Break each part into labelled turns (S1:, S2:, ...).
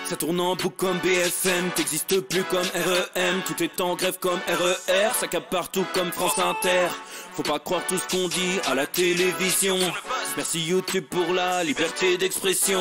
S1: Ça tourne en boucle comme BFM, t'existes plus comme REM. Tout est en grève comme RER, ça capte partout comme France Inter. Faut pas croire tout ce qu'on dit à la télévision. Merci YouTube pour la liberté d'expression.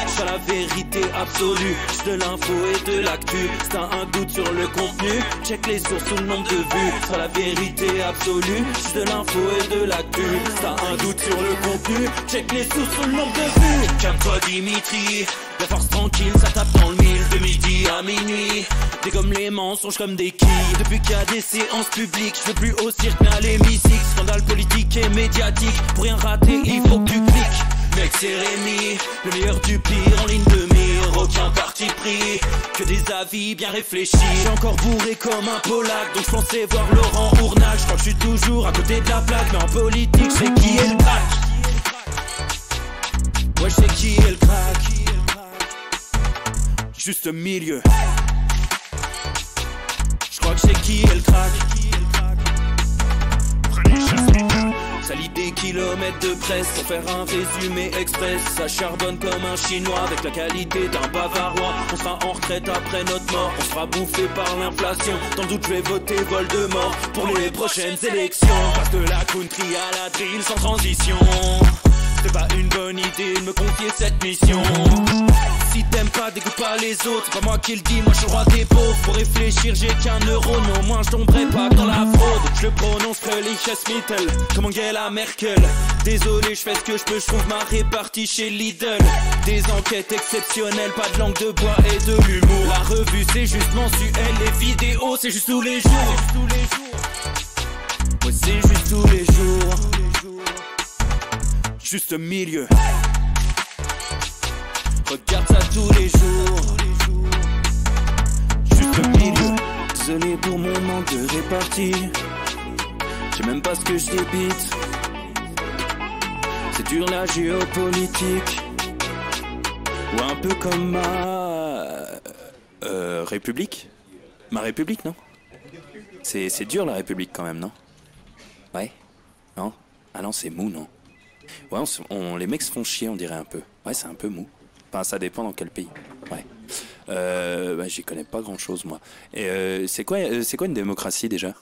S1: C'est la vérité absolue, c'est de l'info et de l'actu. Si t'as un doute sur le contenu, check les sources ou le nombre de vues. C'est la vérité absolue, c'est de l'info et de l'actu. Si t'as un doute sur le contenu, check les sources ou le nombre de vues. Calme-toi Dimitri, la force tranquille, ça tape dans le mille. De midi à minuit, dégomme les mensonges comme des quilles. Depuis qu'il y a des séances publiques, je veux plus au cirque mais à l'hémicycle. Scandale politique et médiatique, pour rien rater il faut que tu cliques. Mec c'est Rémi, le meilleur du pire en ligne de mire. Aucun parti pris, que des avis bien réfléchis. J'ai encore bourré comme un Polac, donc je pensais voir Laurent Ournal. Je crois que je suis toujours à côté de la plaque, mais en politique c'est qui est le crack. Ouais je sais qui est le crack. Juste au milieu. Je crois que c'est qui est le crack. Ça lit des kilomètres de presse pour faire un résumé express. Ça charbonne comme un chinois avec la qualité d'un bavarois. On sera en retraite après notre mort, on sera bouffé par l'inflation. Dans le doute je vais voter Voldemort pour les prochaines élections. Parce que la country à la drill sans transition. C'est pas une bonne idée de me confier cette mission. Si t'aimes pas, dégoûte pas les autres. C'est pas moi qui le dis, moi je suis le roi des pauvres. Pour réfléchir, j'ai qu'un euro, non, moins je tomberai pas dans la fraude. Je le prononce que Lichesmittel, comme Angela Merkel. Désolé, je fais ce que je peux, je trouve ma répartie chez Lidl. Des enquêtes exceptionnelles, pas de langue de bois et de l'humour. La revue c'est juste mensuel, les vidéos c'est juste tous les jours. Ouais, c'est juste tous les jours. Juste au milieu. Regarde ça tous les jours. Juste au milieu. Désolé pour mon manque de répartie. Je sais même pas ce que je débite. C'est dur la géopolitique. Ou un peu comme ma... République. Ma République, non? C'est dur la République quand même, non? Ouais? Non? Ah non, c'est mou, non? Ouais, les mecs se font chier, on dirait un peu. Ouais, c'est un peu mou. Enfin, ça dépend dans quel pays. Ouais. Bah, j'y connais pas grand-chose, moi. Et c'est quoi une démocratie, déjà ?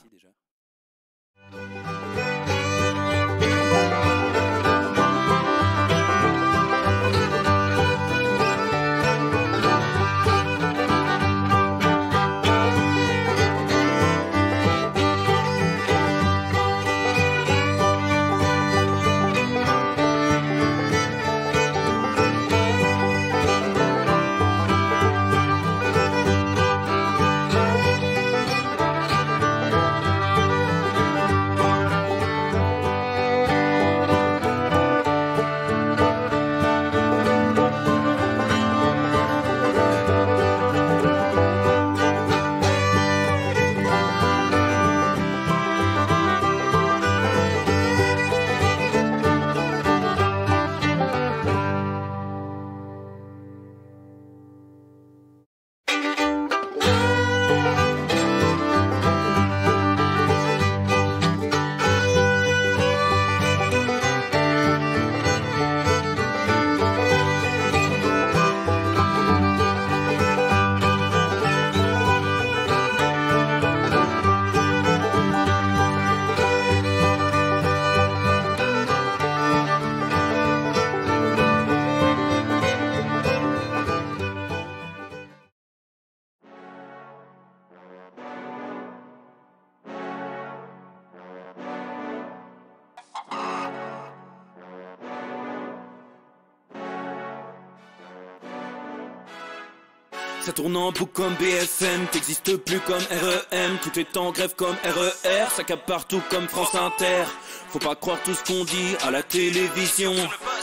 S1: Ça tourne en boucle comme BFM, t'existes plus comme REM. Tout est en grève comme RER, ça capte partout comme France Inter. Faut pas croire tout ce qu'on dit à la télévision.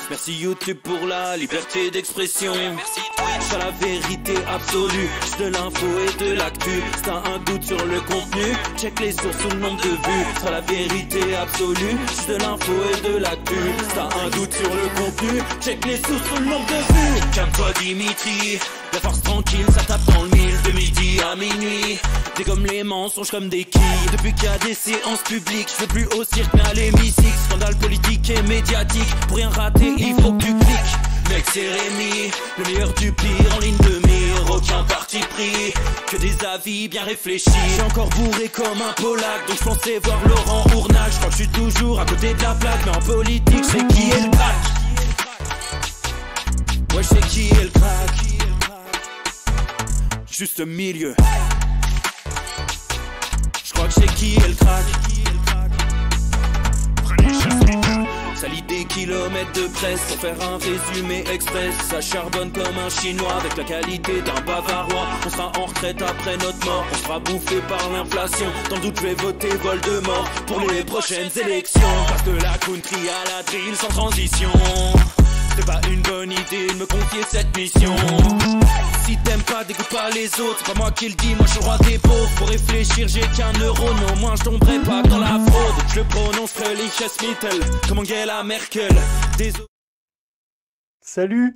S1: Merci YouTube pour la liberté d'expression. C'est la vérité absolue, c'est de l'info et de l'actu. Si t'as un doute sur le contenu, check les sources ou le nombre de vues. C'est la vérité absolue, c'est de l'info et de l'actu. Si t'as un doute sur le contenu, check les sources ou le nombre de vues. Calme-toi Dimitri, la force tranquille, ça tape dans le mille. De midi à minuit, dégomme les mensonges comme des quilles. Depuis qu'il y a des séances publiques, je veux plus au cirque mais à l'hémicycle. Scandale politique et médiatique, pour rien rater il faut que tu cliques. Mec c'est Rémi, le meilleur du pire en ligne de mire. Aucun parti pris, que des avis bien réfléchis. J'suis encore bourré comme un Polac, donc j'pensais voir Laurent Ournac. J'crois que j'suis toujours à côté de la plaque, mais en politique c'est qui est le crack. Ouais j'sais qui est le crack. Juste milieu. J'crois que c'est qui est le crack. Ça lit des kilomètres de presse pour faire un résumé express. Ça charbonne comme un chinois avec la qualité d'un bavarois. On sera en retraite après notre mort, on sera bouffé par l'inflation. Dans le doute je vais voter Voldemort pour les prochaines élections. Passe de la country à la drill sans transition. C'est pas une bonne idée de me confier cette mission. Si t'aimes pas, dégoûte pas les autres. C'est pas moi qui le dis, moi je suis le roi des pauvres. Pour réfléchir, j'ai qu'un euro, non, moi je tomberai pas dans la fraude. Je le prononce Mittel, comme Angela Merkel. Désolé.
S2: Salut,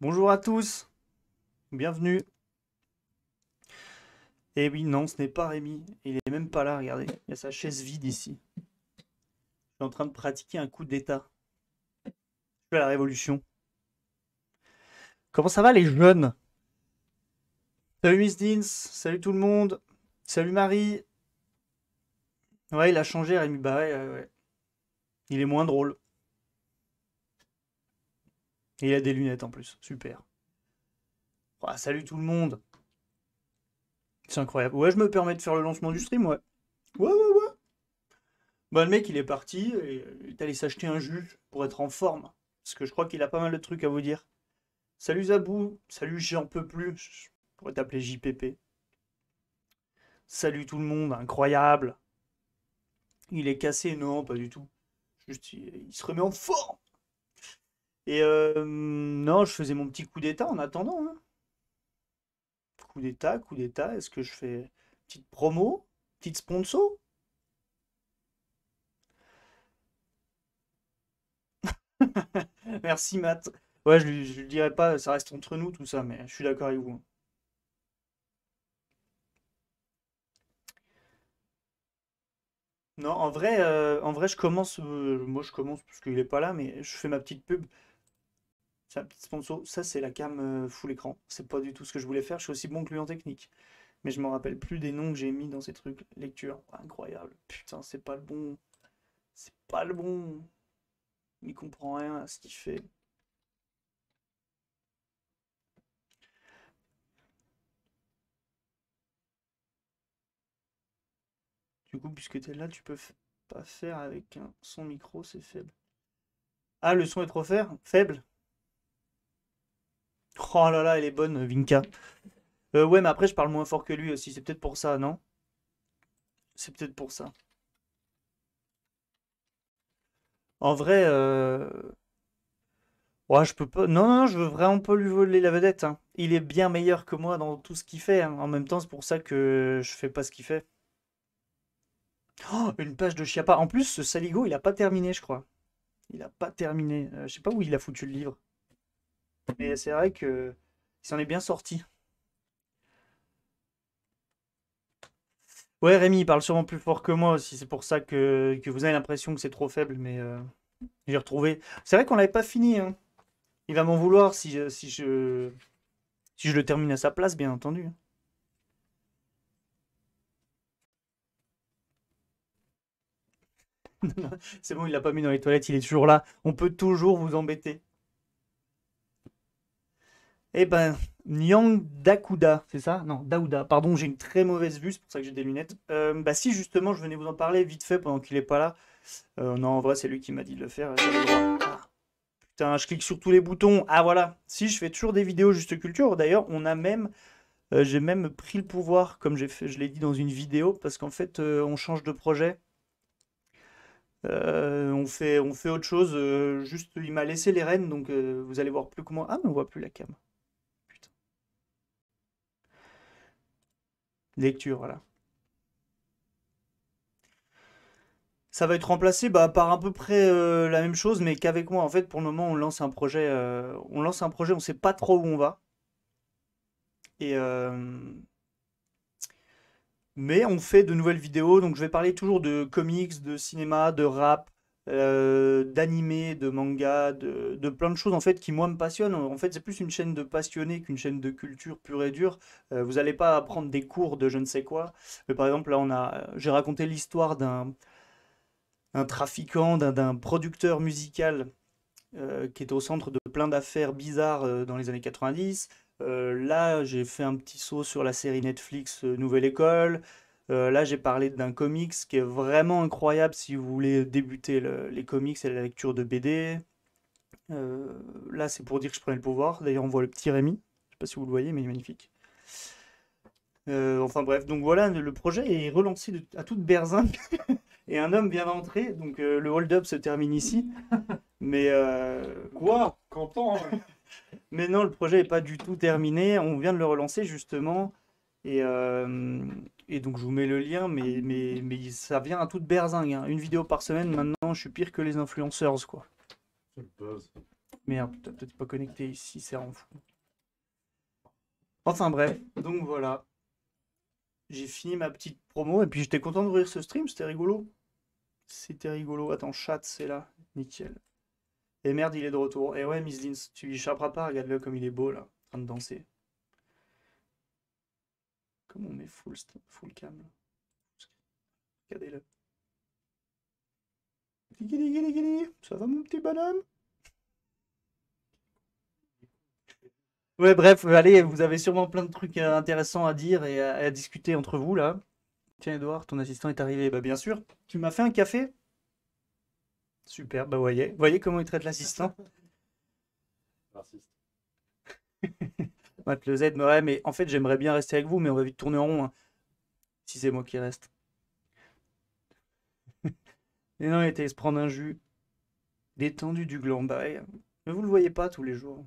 S2: bonjour à tous, bienvenue. Et oui, non, ce n'est pas Rémi, il est même pas là, regardez, il y a sa chaise vide ici. Je suis en train de pratiquer un coup d'état. Je fais la révolution. Comment ça va les jeunes? Salut Miss Deans, salut tout le monde, salut Marie. Ouais, il a changé Rémi, bah ouais. Il est moins drôle. Et il a des lunettes en plus, super. Oh, salut tout le monde. C'est incroyable. Ouais, je me permets de faire le lancement du stream, ouais. Ouais. Bah le mec il est parti, et il est allé s'acheter un jus pour être en forme. Parce que je crois qu'il a pas mal de trucs à vous dire. Salut Zabou, salut j'en peux plus, je pourrais t'appeler JPP. Salut tout le monde, incroyable. Il est cassé, non, pas du tout. Juste il se remet en forme. Et non, je faisais mon petit coup d'état en attendant. Hein. Coup d'état, est-ce que je fais petite promo, petite sponsor? Merci Matt. Ouais, je lui dirai pas, ça reste entre nous tout ça, mais je suis d'accord avec vous. Non, en vrai, je commence, moi je commence parce qu'il est pas là, mais je fais ma petite pub. C'est un petit sponsor. Ça, c'est la cam full écran. C'est pas du tout ce que je voulais faire. Je suis aussi bon que lui en technique. Mais je me rappelle plus des noms que j'ai mis dans ces trucs. Lecture. Incroyable. Putain, c'est pas le bon. C'est pas le bon. Il comprend rien à ce qu'il fait. Du coup, puisque tu es là, tu peux pas faire avec un son micro, c'est faible. Ah, le son est trop faible? Oh là là, elle est bonne, Vinka. Ouais, mais après, je parle moins fort que lui aussi. C'est peut-être pour ça, non? C'est peut-être pour ça. En vrai, ouais, je peux pas. Non, je veux vraiment pas lui voler la vedette. Hein. Il est bien meilleur que moi dans tout ce qu'il fait. Hein. En même temps, c'est pour ça que je fais pas ce qu'il fait. Oh, une page de Chiappa. En plus, ce Saligo, il a pas terminé, je crois. Il a pas terminé. Je sais pas où il a foutu le livre. Mais c'est vrai que il s'en est bien sorti. Ouais, Rémi, il parle sûrement plus fort que moi aussi. C'est pour ça que vous avez l'impression que c'est trop faible. Mais j'ai retrouvé. C'est vrai qu'on l'avait pas fini. Hein. Il va m'en vouloir si je le termine à sa place, bien entendu. C'est bon, il l'a pas mis dans les toilettes, il est toujours là. On peut toujours vous embêter. Eh ben, Nyang Dakuda, c'est ça? Non, Daouda. Pardon, j'ai une très mauvaise vue, c'est pour ça que j'ai des lunettes. Bah si, justement, je venais vous en parler vite fait pendant qu'il est pas là. Non, en vrai, c'est lui qui m'a dit de le faire. J'avais le droit. Ah, putain, je clique sur tous les boutons. Ah voilà. Si, je fais toujours des vidéos juste culture. D'ailleurs, j'ai même pris le pouvoir, comme je l'ai dit dans une vidéo, parce qu'en fait, on change de projet. On fait autre chose. Juste, il m'a laissé les rênes, donc vous allez voir plus que moi. Ah, mais on voit plus la cam. Putain. Lecture, voilà. Ça va être remplacé bah, par à peu près la même chose, mais qu'avec moi. En fait, pour le moment, on lance un projet. On sait pas trop où on va. Et mais on fait de nouvelles vidéos, donc je vais parler toujours de comics, de cinéma, de rap, d'animé, de manga, de plein de choses en fait qui moi me passionnent. En fait, c'est plus une chaîne de passionnés qu'une chaîne de culture pure et dure. Vous n'allez pas apprendre des cours de je ne sais quoi. Mais par exemple, là, j'ai raconté l'histoire d'un trafiquant, d'un producteur musical qui est au centre de plein d'affaires bizarres dans les années 90. Là, j'ai fait un petit saut sur la série Netflix Nouvelle École. Là, j'ai parlé d'un comics qui est vraiment incroyable si vous voulez débuter les comics et la lecture de BD. Là, c'est pour dire que je prenais le pouvoir. D'ailleurs, on voit le petit Rémi. Je sais pas si vous le voyez, mais il est magnifique. Enfin bref, donc voilà, le projet est relancé à toute berzingue. Et un homme vient d'entrer, donc le hold-up se termine ici. Mais,
S3: Quoi? Quentin?
S2: mais non, le projet n'est pas du tout terminé. On vient de le relancer justement. Et donc je vous mets le lien, mais ça vient à toute berzingue, hein. Une vidéo par semaine, maintenant je suis pire que les influenceurs, quoi.
S3: C'est le buzz.
S2: Merde, t'as peut-être pas connecté ici, c'est rend fou. Enfin bref, donc voilà. J'ai fini ma petite promo et puis j'étais content d'ouvrir ce stream, c'était rigolo. C'était rigolo. Attends, chat, c'est là. Nickel. Et merde, il est de retour. Et ouais, Miss Lins, tu lui échapperas pas, regarde-le comme il est beau là, en train de danser. Comment on met full cam là. Regardez-le. Guili, guili, guili. Ça va mon petit bonhomme? Ouais, bref, allez, vous avez sûrement plein de trucs intéressants à dire et à discuter entre vous là. Tiens, Edouard, ton assistant est arrivé. Bah, bien sûr. Tu m'as fait un café? Super, bah, voyez comment il traite l'assistant.
S3: Raciste.
S2: Matt le Z, ouais, mais en fait, j'aimerais bien rester avec vous, mais on va vite tourner en rond, hein, si c'est moi qui reste. Et non, il était se prendre un jus détendu du gland. Bah, ouais, mais vous le voyez pas tous les jours.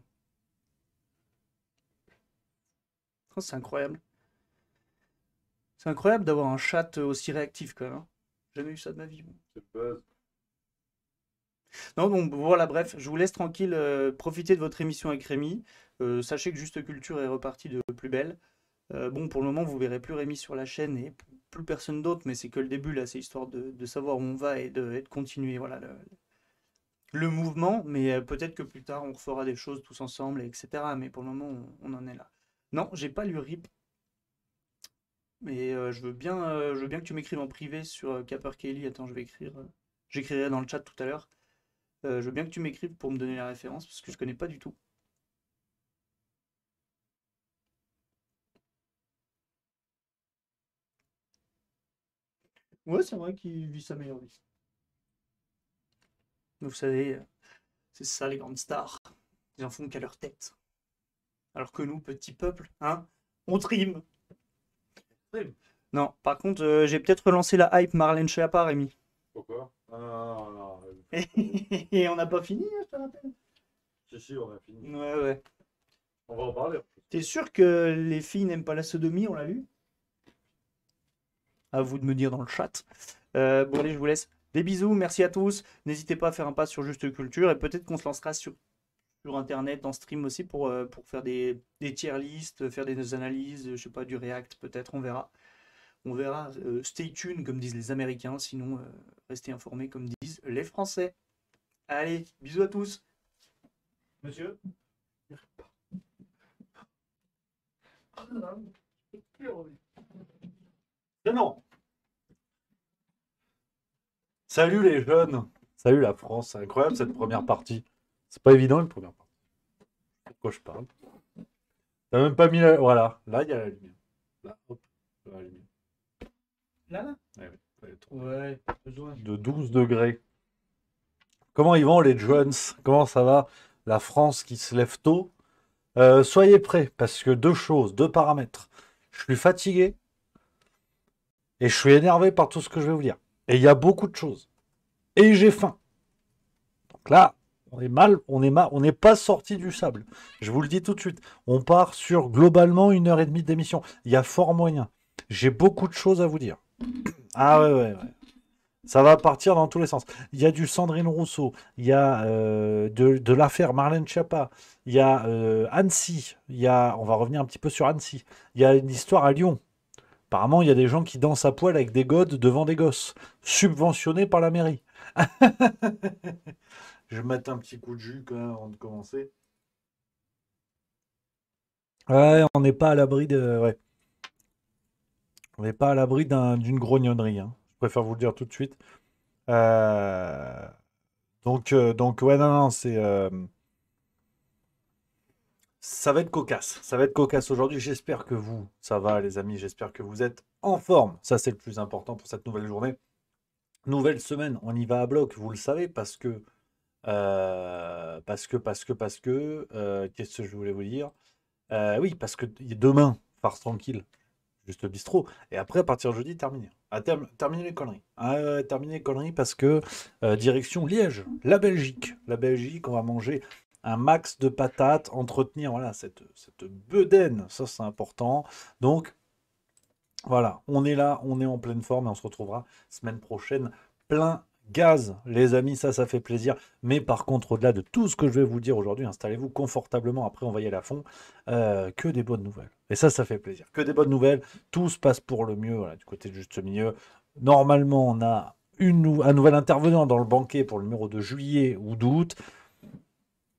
S2: Oh, c'est incroyable. C'est incroyable d'avoir un chat aussi réactif quand même, hein. Jamais eu ça de ma vie.
S3: C'est le buzz.
S2: Non, donc voilà, bref, je vous laisse tranquille profiter de votre émission avec Rémi. Sachez que Juste Culture est repartie de plus belle. Bon, pour le moment, vous verrez plus Rémi sur la chaîne et plus personne d'autre, mais c'est que le début là, c'est histoire de savoir où on va et de continuer voilà, le mouvement. Mais peut-être que plus tard, on refera des choses tous ensemble, etc. Mais pour le moment, on en est là. Non, j'ai pas lu RIP. Mais je veux bien que tu m'écrives en privé sur Capper Kelly. Attends, je vais écrire. J'écrirai dans le chat tout à l'heure. Je veux bien que tu m'écrives pour me donner la référence parce que je connais pas du tout. Ouais, c'est vrai qu'il vit sa meilleure vie. Mais vous savez, c'est ça les grandes stars. Ils en font qu'à leur tête. Alors que nous, petits peuples, hein, on trime.
S3: Trime.
S2: Non, par contre, j'ai peut-être relancé la hype Marlène Schiappa, Rémi.
S3: Pourquoi? Ah, non.
S2: Et on n'a pas fini, hein, je te rappelle.
S3: Si, on a fini.
S2: Ouais.
S3: On va en parler.
S2: T'es sûr que les filles n'aiment pas la sodomie, on l'a lu? À vous de me dire dans le chat. Bon, allez, je vous laisse. Des bisous, merci à tous. N'hésitez pas à faire un pas sur Juste Culture et peut-être qu'on se lancera sur Internet, en stream aussi, pour faire des tier lists, faire des analyses, je sais pas, du React, peut-être, on verra. On verra. Stay tuned, comme disent les Américains, sinon restez informés, comme disent les Français. Allez, bisous à tous. Monsieur?
S3: Non. Salut les jeunes. Salut la France. C'est incroyable cette première partie. C'est pas évident une première partie. De quoi je parle? T'as même pas mis la... Voilà. Là, il y a la lumière. Là, hop. Là, la lumière.
S2: Là?
S3: Ouais,
S2: Ouais, besoin.
S3: de 12 degrés. Comment ils vont les jeunes? Comment ça va? La France qui se lève tôt. Soyez prêts, parce que deux paramètres. Je suis fatigué et je suis énervé par tout ce que je vais vous dire. Et il y a beaucoup de choses. Et j'ai faim. Donc là, on n'est pas sorti du sable. Je vous le dis tout de suite. On part sur globalement 1h30 d'émission. Il y a fort moyen. J'ai beaucoup de choses à vous dire. Ah ouais. Ça va partir dans tous les sens. Il y a du Sandrine Rousseau, il y a de l'affaire Marlène Schiappa, il y a Annecy, on va revenir un petit peu sur Annecy, il y a une histoire à Lyon. Apparemment, il y a des gens qui dansent à poil avec des godes devant des gosses, subventionnés par la mairie. Je vais mettre un petit coup de jus quand même avant de commencer. Ouais, on n'est pas à l'abri de. Ouais. On n'est pas à l'abri d'une grognonnerie, hein. Je préfère vous le dire tout de suite. Euh, donc, ouais, non, non, ça va être cocasse. Ça va être cocasse aujourd'hui. J'espère que vous, ça va, les amis. J'espère que vous êtes en forme. Ça, c'est le plus important pour cette nouvelle journée. Nouvelle semaine, on y va à bloc, vous le savez, qu'est-ce que je voulais vous dire? Oui, parce que demain, farce tranquille, juste le bistrot. Et après, à partir de jeudi, terminé. Terminer les conneries. Terminer les conneries parce que direction Liège, la Belgique. La Belgique, on va manger un max de patates, entretenir voilà, cette bedaine. Ça, c'est important. Donc, voilà, on est là, on est en pleine forme et on se retrouvera semaine prochaine plein gaz, les amis, ça fait plaisir. Mais par contre, au-delà de tout ce que je vais vous dire aujourd'hui, installez-vous confortablement, après on va y aller à fond, que des bonnes nouvelles. Et ça fait plaisir. Que des bonnes nouvelles, tout se passe pour le mieux, voilà, du côté de juste milieu. Normalement, on a un nouvel intervenant dans le banquet pour le numéro de juillet ou d'août.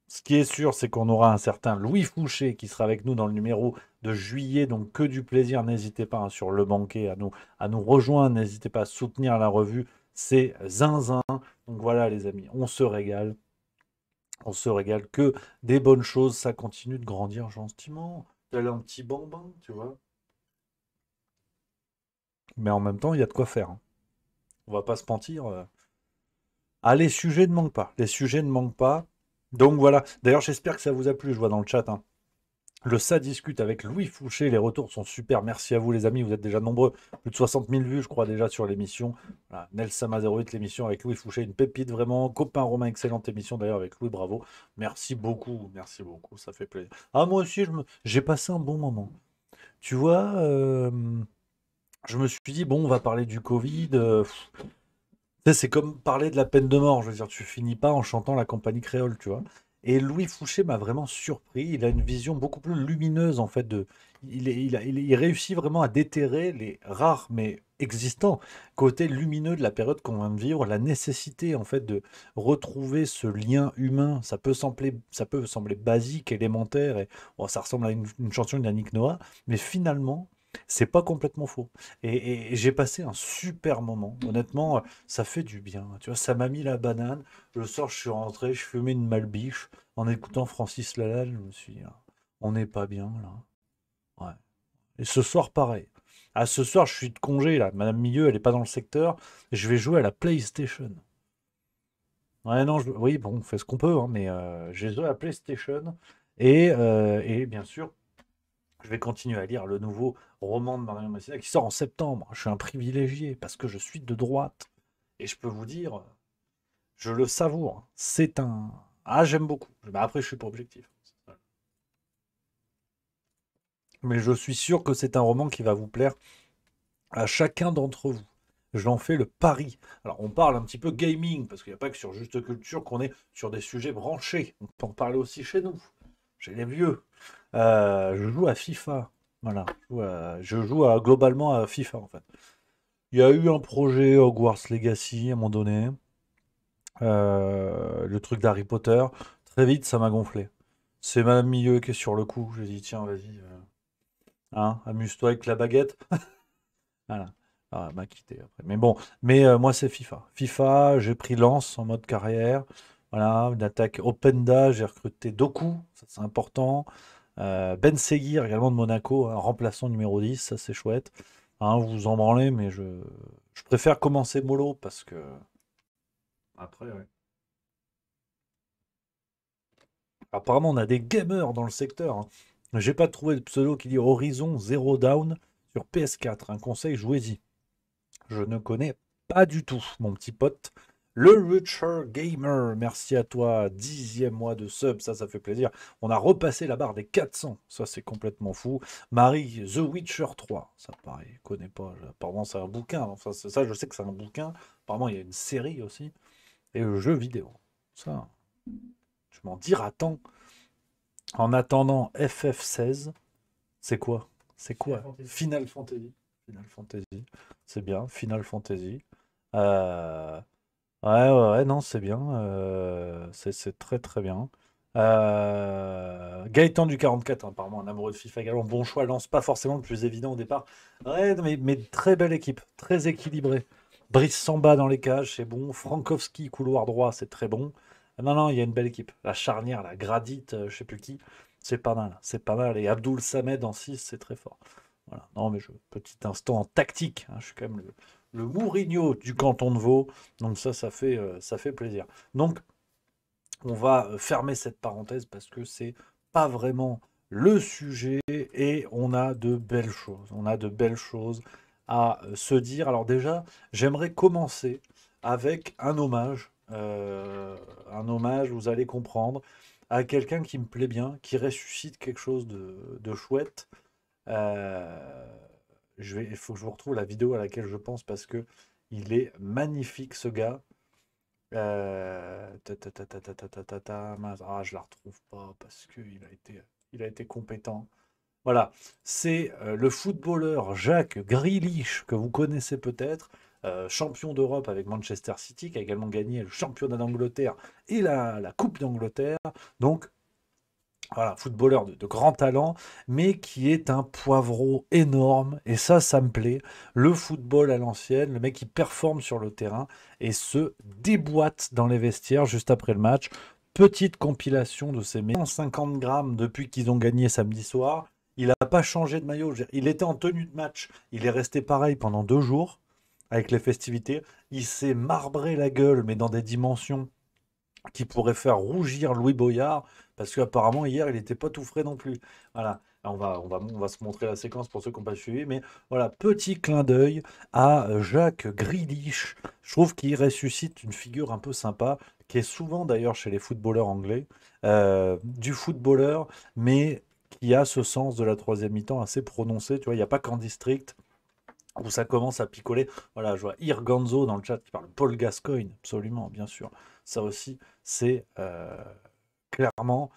S3: Ce qui est sûr, c'est qu'on aura un certain Louis Fouché qui sera avec nous dans le numéro de juillet. Donc que du plaisir. N'hésitez pas hein, sur le banquet à nous rejoindre. N'hésitez pas à soutenir la revue. C'est zinzin. Donc voilà les amis, on se régale. On se régale que des bonnes choses. Ça continue de grandir gentiment. Tel un petit bambin, tu vois. Mais en même temps, il y a de quoi faire, hein. On va pas se mentir. Ah, les sujets ne manquent pas. Les sujets ne manquent pas. Donc voilà. D'ailleurs, j'espère que ça vous a plu. Je vois dans le chat, hein. Le Ça discute avec Louis Fouché, les retours sont super. Merci à vous les amis, vous êtes déjà nombreux. Plus de 60 000 vues, je crois, déjà sur l'émission. Voilà. Nelsama 08, l'émission avec Louis Fouché, une pépite vraiment. Copain Romain, excellente émission d'ailleurs avec Louis, bravo. Merci beaucoup, ça fait plaisir. Ah, moi aussi, j'ai passé un bon moment. Tu vois, je me suis dit, bon, on va parler du Covid. Tu sais, c'est comme parler de la peine de mort. Je veux dire, tu finis pas en chantant la compagnie créole, tu vois. Et Louis Fouché m'a vraiment surpris. Il a une vision beaucoup plus lumineuse, en fait. Il réussit vraiment à déterrer les rares, mais existants, côtés lumineux de la période qu'on vient de vivre. La nécessité, en fait, de retrouver ce lien humain. Ça peut sembler basique, élémentaire. Et, bon, ça ressemble à une chanson d'Yannick Noah. Mais finalement, c'est pas complètement faux. Et j'ai passé un super moment. Honnêtement, ça fait du bien. Tu vois, ça m'a mis la banane. Le soir, je suis rentré, je fumais une malbiche en écoutant Francis Lalanne. Je me suis dit, ah, on n'est pas bien là. Ouais. Et ce soir, pareil. Ah, ce soir, je suis de congé là. Madame Milieu, elle n'est pas dans le secteur. Je vais jouer à la PlayStation. Ouais, non, oui, bon, on fait ce qu'on peut, hein, mais j'ai joué à la PlayStation. Et bien sûr, je vais continuer à lire le nouveau roman de Marion Messina qui sort en septembre. Je suis un privilégié parce que je suis de droite. Et je peux vous dire, je le savoure. C'est un. Ah, j'aime beaucoup. Bah, après, je suis pas objectif. Mais je suis sûr que c'est un roman qui va vous plaire à chacun d'entre vous. J'en fais le pari. Alors, on parle un petit peu gaming, parce qu'il n'y a pas que sur Juste Culture qu'on est sur des sujets branchés. On peut en parler aussi chez nous, chez les vieux. Je joue à FIFA. Voilà. Je joue globalement à FIFA, en fait. Il y a eu un projet Hogwarts Legacy à un moment donné. Le truc d'Harry Potter. Très vite, ça m'a gonflé. C'est Madame Milieu qui est sur le coup. J'ai dit, tiens, vas-y. Hein, amuse-toi avec la baguette. Voilà. Ah, elle m'a quitté après. Mais bon, moi, c'est FIFA. FIFA, j'ai pris Lance en mode carrière. Voilà, une attaque Openda, j'ai recruté Doku, ça c'est important. Ben Seguir, également de Monaco, un remplaçant numéro 10, ça c'est chouette. Hein, vous vous en branlez, mais je préfère commencer mollo parce que. Après, ouais. Apparemment, on a des gamers dans le secteur, hein. J'ai pas trouvé de pseudo qui dit Horizon Zero Down sur PS4. Un conseil, jouez-y. Je ne connais pas du tout, mon petit pote. Le Witcher Gamer, merci à toi. 10e mois de sub, ça fait plaisir. On a repassé la barre des 400, ça c'est complètement fou. Marie, The Witcher 3, ça pareil, je connais pas. Apparemment c'est un bouquin, enfin ça je sais que c'est un bouquin. Apparemment il y a une série aussi. Et le jeu vidéo, ça, je m'en dirai tant. En attendant FF16, c'est quoi? C'est quoi? Final Fantasy. Final Fantasy. C'est bien. Final Fantasy. Euh, ouais, non, c'est bien. C'est très, très bien. Gaëtan du 44, hein, apparemment un amoureux de FIFA également. Bon choix, lance pas forcément le plus évident au départ. Ouais, mais très belle équipe, très équilibrée. Brice Samba dans les cages, c'est bon. Frankowski, couloir droit, c'est très bon. Non, non, il y a une belle équipe. La charnière, la Gradit, je sais plus qui, c'est pas mal. C'est pas mal. Et Abdoul Samed en 6, c'est très fort. Voilà. Non, mais petit instant en tactique, hein, je suis quand même le Mourinho du canton de Vaud. Donc ça fait plaisir. Donc, on va fermer cette parenthèse parce que c'est pas vraiment le sujet et on a de belles choses. On a de belles choses à se dire. Alors déjà, j'aimerais commencer avec un hommage, vous allez comprendre, à quelqu'un qui me plaît bien, qui ressuscite quelque chose de chouette. Euh, il faut que je vous retrouve la vidéo à laquelle je pense parce que il est magnifique ce gars. Mince, ah, je la retrouve pas parce il a été compétent. Voilà, c'est le footballeur Jacques Grealish que vous connaissez peut-être, champion d'Europe avec Manchester City, qui a également gagné le championnat d'Angleterre et la Coupe d'Angleterre. Donc voilà, footballeur de grand talent, mais qui est un poivreau énorme. Et ça me plaît. Le football à l'ancienne, le mec qui performe sur le terrain et se déboîte dans les vestiaires juste après le match. Petite compilation de ces 150 grammes depuis qu'ils ont gagné samedi soir. Il n'a pas changé de maillot. Il était en tenue de match. Il est resté pareil pendant 2 jours avec les festivités. Il s'est marbré la gueule, mais dans des dimensions qui pourrait faire rougir Louis Boyard, parce qu'apparemment hier il n'était pas tout frais non plus. Voilà, on va se montrer la séquence pour ceux qui n'ont pas suivi, mais voilà, petit clin d'œil à Jacques Grealish. Je trouve qu'il ressuscite une figure un peu sympa, qui est souvent d'ailleurs chez les footballeurs anglais, du footballeur, mais qui a ce sens de la troisième mi-temps assez prononcé. Tu vois, il n'y a pas qu'en district où ça commence à picoler. Voilà, je vois Irganzo dans le chat qui parle Paul Gascoigne, absolument, bien sûr. Ça aussi, c'est clairement,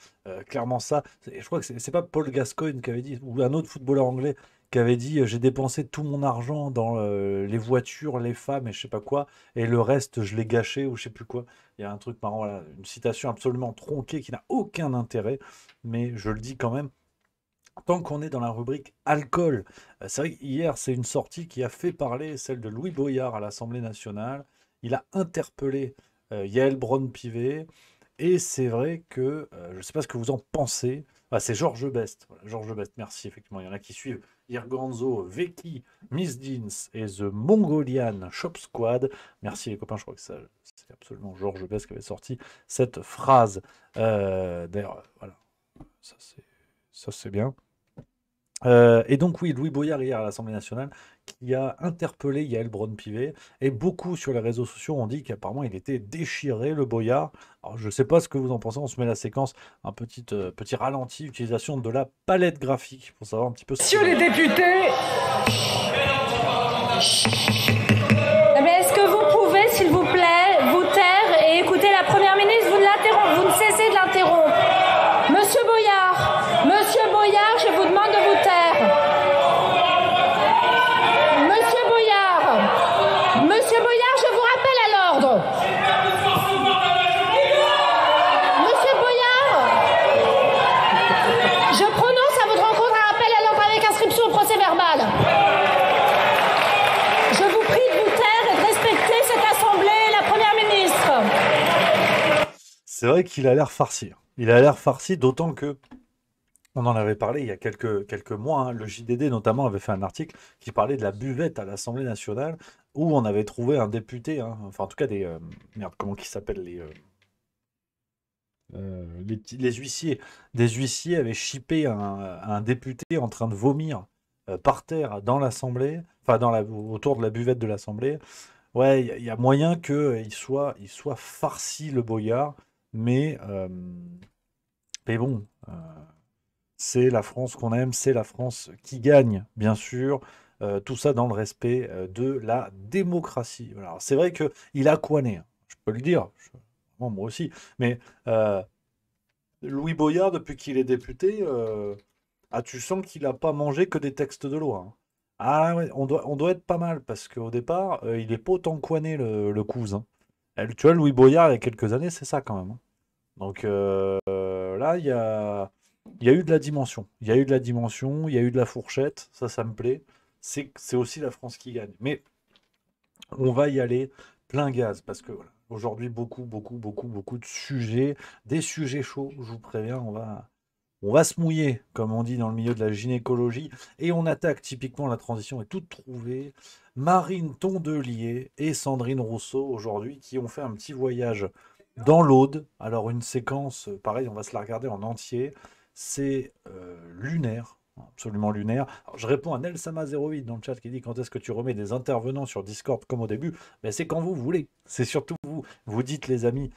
S3: clairement ça. Je crois que c'est pas Paul Gascoigne qui avait dit, ou un autre footballeur anglais qui avait dit j'ai dépensé tout mon argent dans les voitures, les femmes et je sais pas quoi, et le reste je l'ai gâché ou je sais plus quoi. Il y a un truc marrant, voilà, une citation absolument tronquée qui n'a aucun intérêt, mais je le dis quand même. Tant qu'on est dans la rubrique alcool, c'est vrai qu'hier, c'est une sortie qui a fait parler, celle de Louis Boyard à l'Assemblée nationale. Il a interpellé Yael Braun-Pivet. Et c'est vrai que, je ne sais pas ce que vous en pensez. Ah, c'est Georges Best. Voilà, Georges Best, merci, effectivement. Il y en a qui suivent Irganzo, Veki, Miss Deans et The Mongolian Shop Squad. Merci les copains, je crois que c'est absolument Georges Best qui avait sorti cette phrase. D'ailleurs, voilà, ça c'est bien. Et donc oui, Louis Boyard hier à l'Assemblée nationale qui a interpellé Yael Braun-Pivet et beaucoup sur les réseaux sociaux ont dit qu'apparemment il était déchiré le Boyard. Alors je ne sais pas ce que vous en pensez, on se met la séquence, un petit ralenti, utilisation de la palette graphique pour savoir un petit peu ce
S4: Messieurs les députés,
S5: Mais est-ce que vous pouvez, s'il vous plaît, vous taire et écouter la Première ministre? Vous ne cessez de l'interrompre. Monsieur Boyard, je vous demande de vous taire. Monsieur Boyard, je vous rappelle à l'ordre. Monsieur Boyard, je prononce à votre rencontre un rappel à l'ordre avec inscription au procès verbal. Je vous prie de vous taire et de respecter cette assemblée et la Première ministre.
S3: C'est vrai qu'il a l'air farci. Il a l'air farci, d'autant que on en avait parlé il y a quelques mois. Hein. Le JDD notamment avait fait un article qui parlait de la buvette à l'Assemblée nationale où on avait trouvé un député, hein, enfin en tout cas des merde, comment qu'ils s'appellent les huissiers. Des huissiers avaient chippé un député en train de vomir par terre dans l'Assemblée, enfin autour de la buvette de l'Assemblée. Ouais, il y a moyen qu'il soit farci le Boyard, mais bon. C'est la France qu'on aime, c'est la France qui gagne, bien sûr. Tout ça dans le respect de la démocratie. Voilà. Alors, c'est vrai qu'il a couané, hein, je peux le dire, moi aussi. Mais Louis Boyard, depuis qu'il est député, tu sens qu'il n'a pas mangé que des textes de loi. Hein. Ah ouais, on doit être pas mal parce qu'au départ, il est pas autant coiné le cousin. Tu vois, Louis Boyard, il y a quelques années, c'est ça quand même, hein. Donc là, il y a eu de la dimension. Il y a eu de la dimension, il y a eu de la fourchette, ça me plaît. C'est aussi la France qui gagne. Mais on va y aller plein gaz parce que voilà, aujourd'hui, beaucoup de sujets, des sujets chauds, je vous préviens, on va se mouiller, comme on dit dans le milieu de la gynécologie, et on attaque typiquement la transition est toute trouvée. Marine Tondelier et Sandrine Rousseau aujourd'hui qui ont fait un petit voyage dans l'Aude. Alors une séquence, pareil, on va se la regarder en entier. C'est lunaire, absolument lunaire. Alors, je réponds à Nelsama08 dans le chat qui dit quand est-ce que tu remets des intervenants sur Discord comme au début? Ben, c'est quand vous voulez. C'est surtout vous. Vous dites les amis,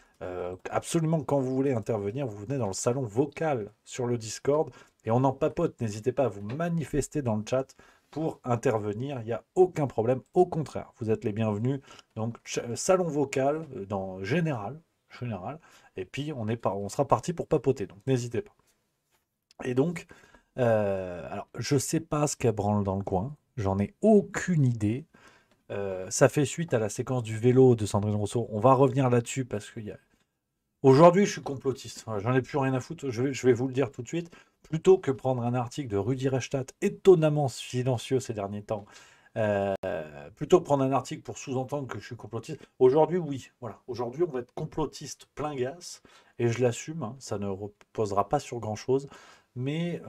S3: absolument quand vous voulez intervenir, vous venez dans le salon vocal sur le Discord et on en papote. N'hésitez pas à vous manifester dans le chat pour intervenir. Il n'y a aucun problème. Au contraire, vous êtes les bienvenus. Donc salon vocal dans général. Et puis on sera parti pour papoter. Donc n'hésitez pas. Et donc, alors je sais pas ce qu'elle branle dans le coin. J'en ai aucune idée. Ça fait suite à la séquence du vélo de Sandrine Rousseau. On va revenir là-dessus parce qu'il y a... Aujourd'hui, je suis complotiste. Voilà, j'en ai plus rien à foutre. Je vais vous le dire tout de suite. Plutôt que prendre un article de Rudi Reichstadt, étonnamment silencieux ces derniers temps, plutôt que prendre un article pour sous-entendre que je suis complotiste, aujourd'hui, oui. Voilà. Aujourd'hui, on va être complotiste plein gaz. Et je l'assume. Hein, ça ne reposera pas sur grand-chose. Mais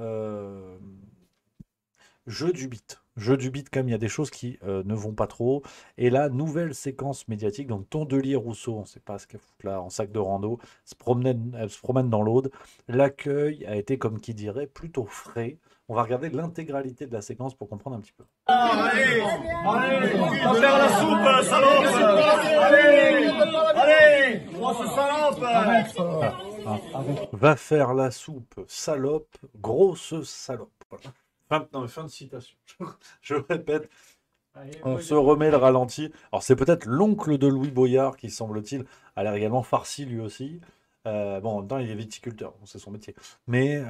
S3: je dubite. Je dubite comme il y a des choses qui ne vont pas trop. Et là, nouvelle séquence médiatique. Donc, Tondelier Rousseau, on ne sait pas ce qu'elle fout là, en sac de rando, elle se promène dans l'Aude. L'accueil a été, comme qui dirait, plutôt frais. On va regarder l'intégralité de la séquence pour comprendre un petit peu.
S4: Allez, va faire la soupe, salope. Allez, grosse salope.
S3: Va faire la soupe, salope, grosse salope. Voilà. Fin de citation. Je répète, on se remet le ralenti. Alors, c'est peut-être l'oncle de Louis Boyard qui, semble-t-il, a l'air également farci lui aussi. Bon, en même temps, il est viticulteur, c'est son métier. Mais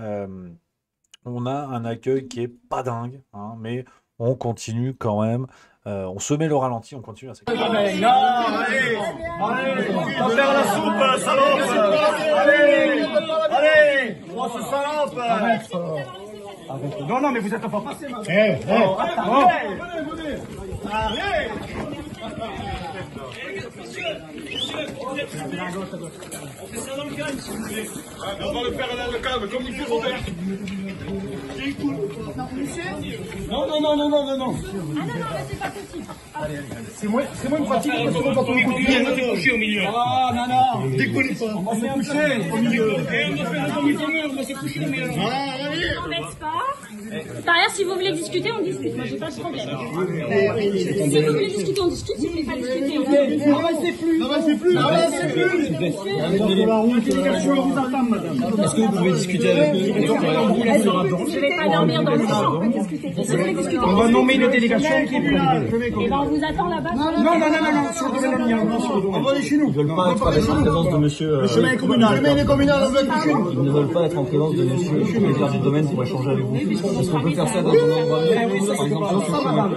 S3: on a un accueil qui est pas dingue, hein, mais on continue quand même. On se met le ralenti, on continue à s'écouter.
S4: Allez, va faire la soupe, salope. Allez, grosse salope. Non, mais vous êtes pas passé, madame. Allez. On fait ça dans le calme, s'il vous plaît. On va le faire dans le calme, comme il fait Robert. Non.
S5: Ah non, c'est pas possible.
S4: C'est moins pratique parce qu'on va pas me coucher au milieu. Ah, non. Décollez pas. On va se coucher au milieu. Et on va faire un demi-tournée, on va se coucher au milieu.
S5: On m'embête pas. Par ailleurs, si vous voulez discuter, on discute. Moi, j'ai pas de problème. Si vous voulez discuter, on discute. Si vous voulez pas discuter, on discute.
S4: N'avancez plus.
S6: Est-ce que vous pouvez discuter avec nous?
S5: Je vais pas dormir dans le champ, on va discuter. Si vous voulez discuter,
S4: On va nommer une délégation qui est venue.
S5: et ben on vous attend là-bas.
S4: Non, sur le domaine. On va aller chez nous.
S6: Ils ne veulent pas être avec en présence de monsieur.
S4: Le chemin est communal, on veut être chez nous.
S6: Ils ne veulent pas être en présence de monsieur le maire du domaine pour échanger avec vous. Est-ce qu'on peut faire ça dans un endroit neutre, par exemple sur le chemin?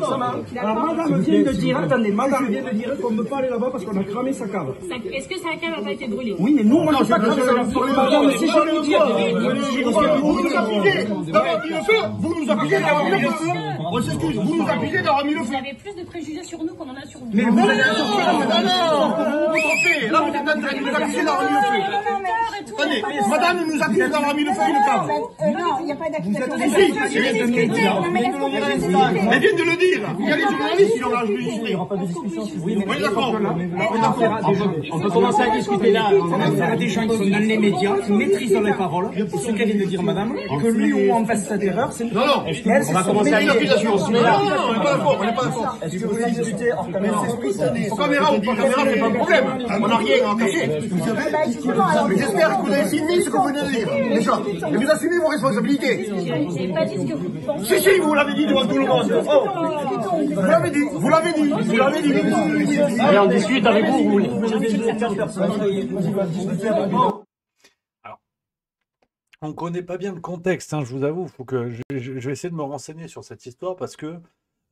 S4: Alors, madame vient de dire, madame vient de dire qu'on ne peut pas aller là-bas parce qu'on a cramé sa cave.
S5: Est-ce que sa cave n'a pas été brûlée?
S4: Oui, mais nous, on n'a pas cramé sa cave. Madame, si je veux dire, vous nous accusez d'avoir mis le feu. On s'excuse, vous nous accusez d'avoir mis le
S5: Vous
S4: feu.
S5: avez plus de préjugés sur nous qu'on en a sur vous.
S4: Mais vous allez sortir, non, vous vous trompez. Là, vous êtes en train de nous accuser d'avoir mis le feu. Attendez, madame nous accuse d'avoir mis le feu à une cave.
S7: Non, il n'y a pas d'accusation.
S4: Elle vient de le dire. Il y a les journalistes qui l'ont rajouté ici.
S6: Il n'y aura pas de discussion si vous voulez.
S4: Oui, d'accord.
S6: On peut commencer à discuter là. On a affaire à des gens qui sont dans les médias, qui maîtrisent les paroles. Et ce qu'elle vient de dire, madame, que lui ou moi on fasse cette erreur, c'est...
S4: Non.
S6: On va commencer à
S4: Accusation. Non, on n'est pas d'accord.
S6: Est-ce que vous voulez discuter hors caméra?
S4: En caméra ou pas caméra, c'est pas un problème. On n'a rien à cacher. Mais j'espère que vous avez filmé ce que vous venez de dire. Déjà. Et vous assumez vos responsabilités.
S5: J'ai pas dit ce que vous pensez.
S4: Si, vous l'avez dit devant tout le monde. Oh. Vous l'avez dit.
S6: Allez, on discute avec vous.
S3: Alors, on ne connaît pas bien le contexte, hein, je vous avoue. Faut que je vais essayer de me renseigner sur cette histoire parce que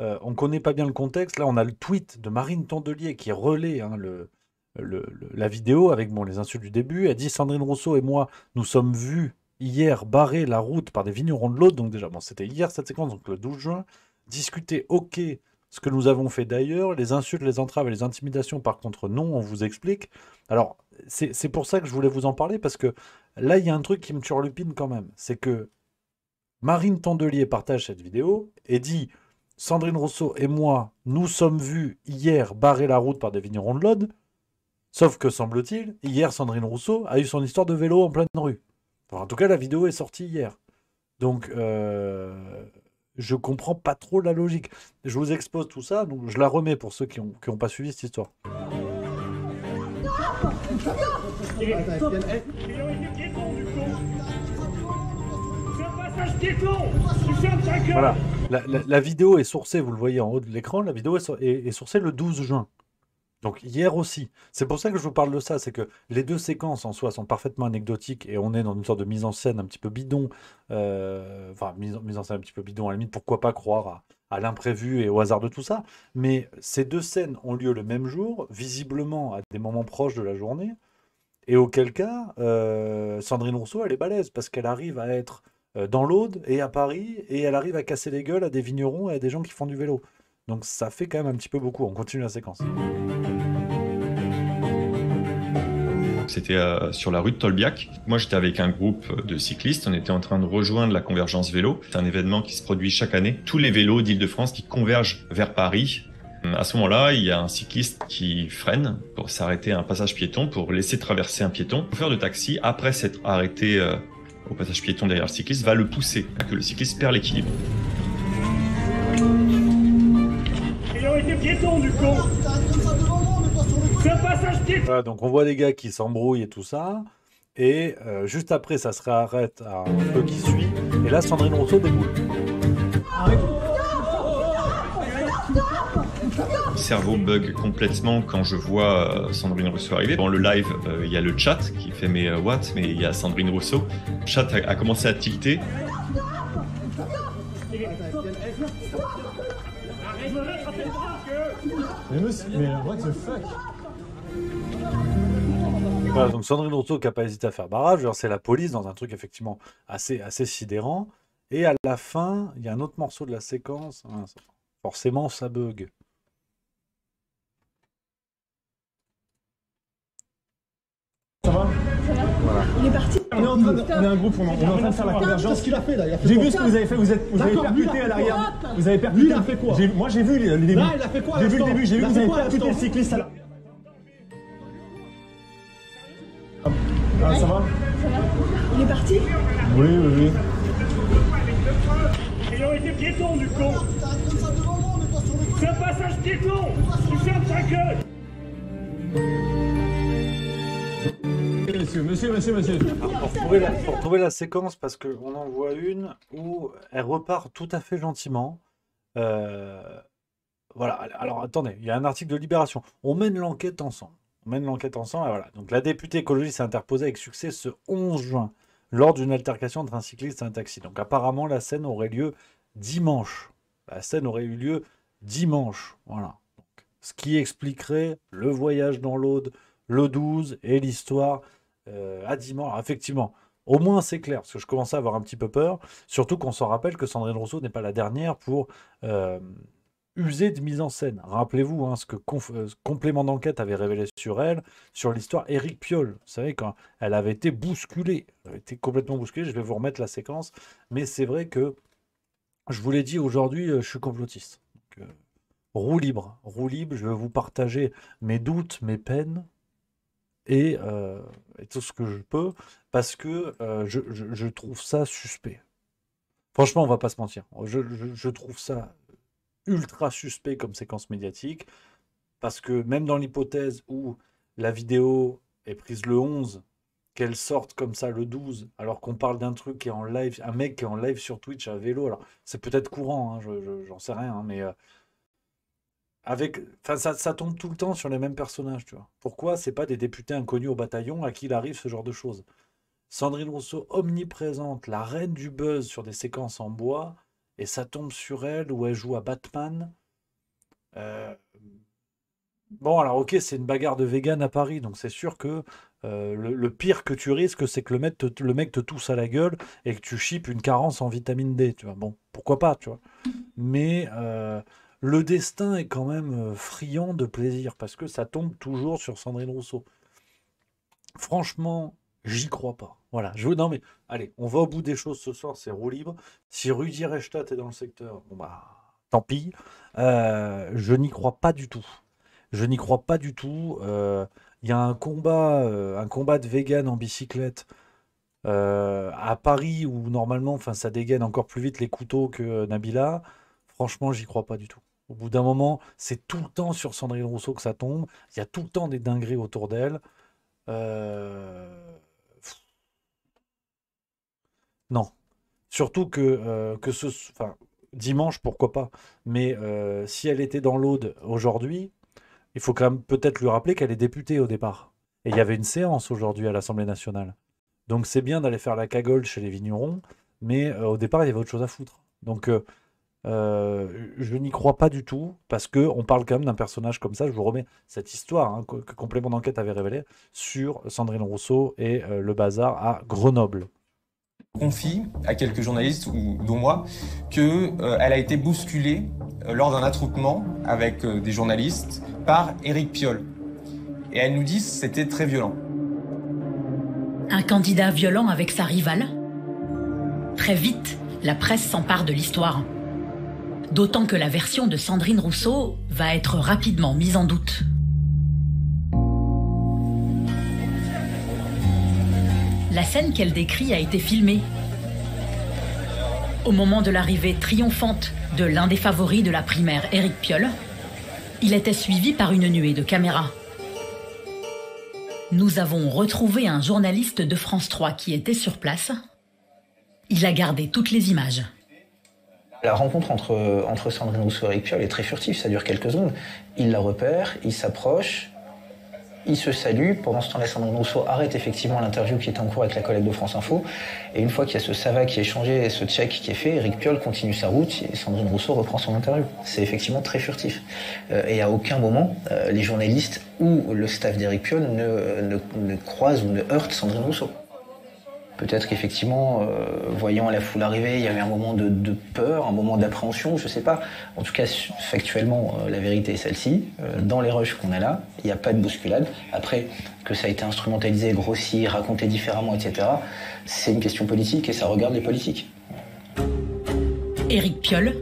S3: on ne connaît pas bien le contexte. Là, on a le tweet de Marine Tondelier qui relaie hein, la vidéo avec bon, les insultes du début. Elle dit Sandrine Rousseau et moi, nous sommes vus hier barrer la route par des vignerons de l'Aude. Donc déjà, bon, c'était hier cette séquence, donc le 12 juin. Discuter, ok, ce que nous avons fait d'ailleurs. Les insultes, les entraves et les intimidations, par contre, non, on vous explique. Alors, c'est pour ça que je voulais vous en parler, parce que là, il y a un truc qui me turlupine quand même. C'est que Marine Tondelier partage cette vidéo et dit Sandrine Rousseau et moi, nous sommes vus hier barrer la route par des vignerons de l'Aude. Sauf que, semble-t-il, hier, Sandrine Rousseau a eu son histoire de vélo en pleine rue. Enfin, en tout cas, la vidéo est sortie hier. Donc, je comprends pas trop la logique. Je vous expose tout ça, donc je la remets pour ceux qui ont pas suivi cette histoire. Voilà, la vidéo est sourcée, vous le voyez en haut de l'écran, la vidéo est sourcée le 12 juin. Donc hier aussi. C'est pour ça que je vous parle de ça, c'est que les deux séquences en soi sont parfaitement anecdotiques et on est dans une sorte de mise en scène un petit peu bidon. Enfin, mise en scène un petit peu bidon, à la limite, pourquoi pas croire à l'imprévu et au hasard de tout ça. Mais ces deux scènes ont lieu le même jour, visiblement à des moments proches de la journée, et auquel cas, Sandrine Rousseau, elle est balèze, parce qu'elle arrive à être dans l'Aude et à Paris, et elle arrive à casser les gueules à des vignerons et à des gens qui font du vélo. Donc ça fait quand même un petit peu beaucoup. On continue la séquence.
S7: C'était sur la rue de Tolbiac. Moi, j'étais avec un groupe de cyclistes. On était en train de rejoindre la convergence vélo. C'est un événement qui se produit chaque année. Tous les vélos d'Île-de-France qui convergent vers Paris. À ce moment-là, il y a un cycliste qui freine pour s'arrêter à un passage piéton pour laisser traverser un piéton. Le chauffeur de taxi, après s'être arrêté au passage piéton derrière le cycliste, va le pousser, que le cycliste perd l'équilibre.
S4: Priorité piéton du con. C'est un passage piéton.
S3: Voilà, donc on voit des gars qui s'embrouillent et tout ça. Et juste après, ça se réarrête à un feu qui suit. Et là, Sandrine Rousseau déboule.
S7: Le cerveau bug complètement quand je vois Sandrine Rousseau arriver. Dans le live, il y a le chat qui fait mais what? Mais il y a Sandrine Rousseau. Le chat a commencé à tilter.
S8: Mais what the fuck?
S3: Voilà, donc Sandrine Rousseau qui n'a pas hésité à faire barrage. C'est la police dans un truc effectivement assez sidérant. Et à la fin, il y a un autre morceau de la séquence. Forcément, ça bug.
S8: Ça va?
S9: Voilà. Il est parti.
S8: On est un groupe, on est en train de faire la convergence.
S4: Qu'est-ce qu'il a fait là?
S8: J'ai vu ce que vous avez fait, vous avez percuté à l'arrière. Vous avez percuté.
S4: Lui, il a fait quoi?
S8: Moi j'ai vu le début.
S4: Là, il a fait quoi?
S8: J'ai vu le début, j'ai vu que vous avez percuté le
S4: l'instant
S8: cycliste à l'arrière. Ah, ça va?
S9: Il est parti.
S8: Oui.
S4: Priorité piéton du con. C'est un passage piéton. Tu fermes ta gueule.
S8: Monsieur.
S3: Pour retrouver la séquence, parce qu'on en voit une où elle repart tout à fait gentiment. Voilà, alors attendez, il y a un article de Libération. On mène l'enquête ensemble. Et voilà. Donc la députée écologiste s'est interposée avec succès ce 11 juin lors d'une altercation entre un cycliste et un taxi. Donc apparemment, la scène aurait lieu dimanche. Voilà. Donc, ce qui expliquerait le voyage dans l'Aude, le 12 et l'histoire à dimanche. Alors, effectivement, au moins c'est clair, parce que je commençais à avoir un petit peu peur, surtout qu'on s'en rappelle que Sandrine Rousseau n'est pas la dernière pour user de mise en scène. Rappelez-vous ce que Complément d'enquête avait révélé sur elle, sur l'histoire Éric Piolle. Vous savez, quand elle avait été bousculée, elle avait été complètement bousculée, je vais vous remettre la séquence, mais c'est vrai que, je vous l'ai dit, aujourd'hui, je suis complotiste. Donc, roue libre, je vais vous partager mes doutes, mes peines, et tout ce que je peux, parce que je trouve ça suspect. Franchement, on va pas se mentir. Je trouve ça ultra suspect comme séquence médiatique, parce que même dans l'hypothèse où la vidéo est prise le 11, qu'elle sorte comme ça le 12, alors qu'on parle d'un truc qui est en live, un mec qui est en live sur Twitch à vélo, alors c'est peut-être courant, j'en sais rien, mais ça tombe tout le temps sur les mêmes personnages, tu vois. Pourquoi c'est pas des députés inconnus au bataillon à qui il arrive ce genre de choses? Sandrine Rousseau, omniprésente, la reine du buzz sur des séquences en bois, et ça tombe sur elle où elle joue à Batman. Euh, Bon, alors ok, c'est une bagarre de vegan à Paris, donc c'est sûr que le pire que tu risques, c'est que le mec te tousse à la gueule et que tu chipes une carence en vitamine D, tu vois. Bon, pourquoi pas, tu vois. Mais le destin est quand même friand de plaisir, parce que ça tombe toujours sur Sandrine Rousseau. Franchement, j'y crois pas. Voilà, non mais, allez, on va au bout des choses ce soir, c'est roue libre. Si Rudi Reichstadt est dans le secteur, bon bah, tant pis. Je n'y crois pas du tout. Je n'y crois pas du tout. Il y a un combat de vegan en bicyclette à Paris où normalement, enfin, ça dégaine encore plus vite les couteaux que Nabila. Franchement, j'y crois pas du tout. Au bout d'un moment, c'est tout le temps sur Sandrine Rousseau que ça tombe. Il y a tout le temps des dingueries autour d'elle. Euh, Non. Surtout enfin, dimanche, pourquoi pas. Mais si elle était dans l'Aude aujourd'hui, il faut quand même peut-être lui rappeler qu'elle est députée au départ. Et il y avait une séance aujourd'hui à l'Assemblée nationale. Donc c'est bien d'aller faire la cagole chez les vignerons, mais au départ, il y avait autre chose à foutre. Donc je n'y crois pas du tout, parce qu'on parle quand même d'un personnage comme ça. Je vous remets cette histoire hein, que Complément d'enquête avait révélée sur Sandrine Rousseau et le bazar à Grenoble.
S10: Confie à quelques journalistes, dont moi, qu'elle a été bousculée lors d'un attroupement avec des journalistes par Éric Piolle. Et elle nous dit que c'était très violent.
S11: Un candidat violent avec sa rivale? Très vite, la presse s'empare de l'histoire. D'autant que la version de Sandrine Rousseau va être rapidement mise en doute. La scène qu'elle décrit a été filmée. Au moment de l'arrivée triomphante de l'un des favoris de la primaire, Éric Piolle, il était suivi par une nuée de caméras. Nous avons retrouvé un journaliste de France 3 qui était sur place. Il a gardé toutes les images.
S12: La rencontre entre Sandrine Rousseau et Éric Piolle est très furtive, ça dure quelques secondes. Il la repère, il s'approche, il se salue. Pendant ce temps-là, Sandrine Rousseau arrête effectivement l'interview qui est en cours avec la collègue de France Info. Et une fois qu'il y a ce ça va qui est échangé et ce check qui est fait, Éric Piolle continue sa route et Sandrine Rousseau reprend son interview. C'est effectivement très furtif. Et à aucun moment, les journalistes ou le staff d'Éric Piolle ne croisent ou ne heurtent Sandrine Rousseau. Peut-être qu'effectivement, voyant la foule arriver, il y avait un moment de peur, un moment d'appréhension, je ne sais pas. En tout cas, factuellement, la vérité est celle-ci. Dans les rushs qu'on a là, il n'y a pas de bousculade. Après, que ça a été instrumentalisé, grossi, raconté différemment, etc., c'est une question politique et ça regarde les politiques.
S11: Éric Piolle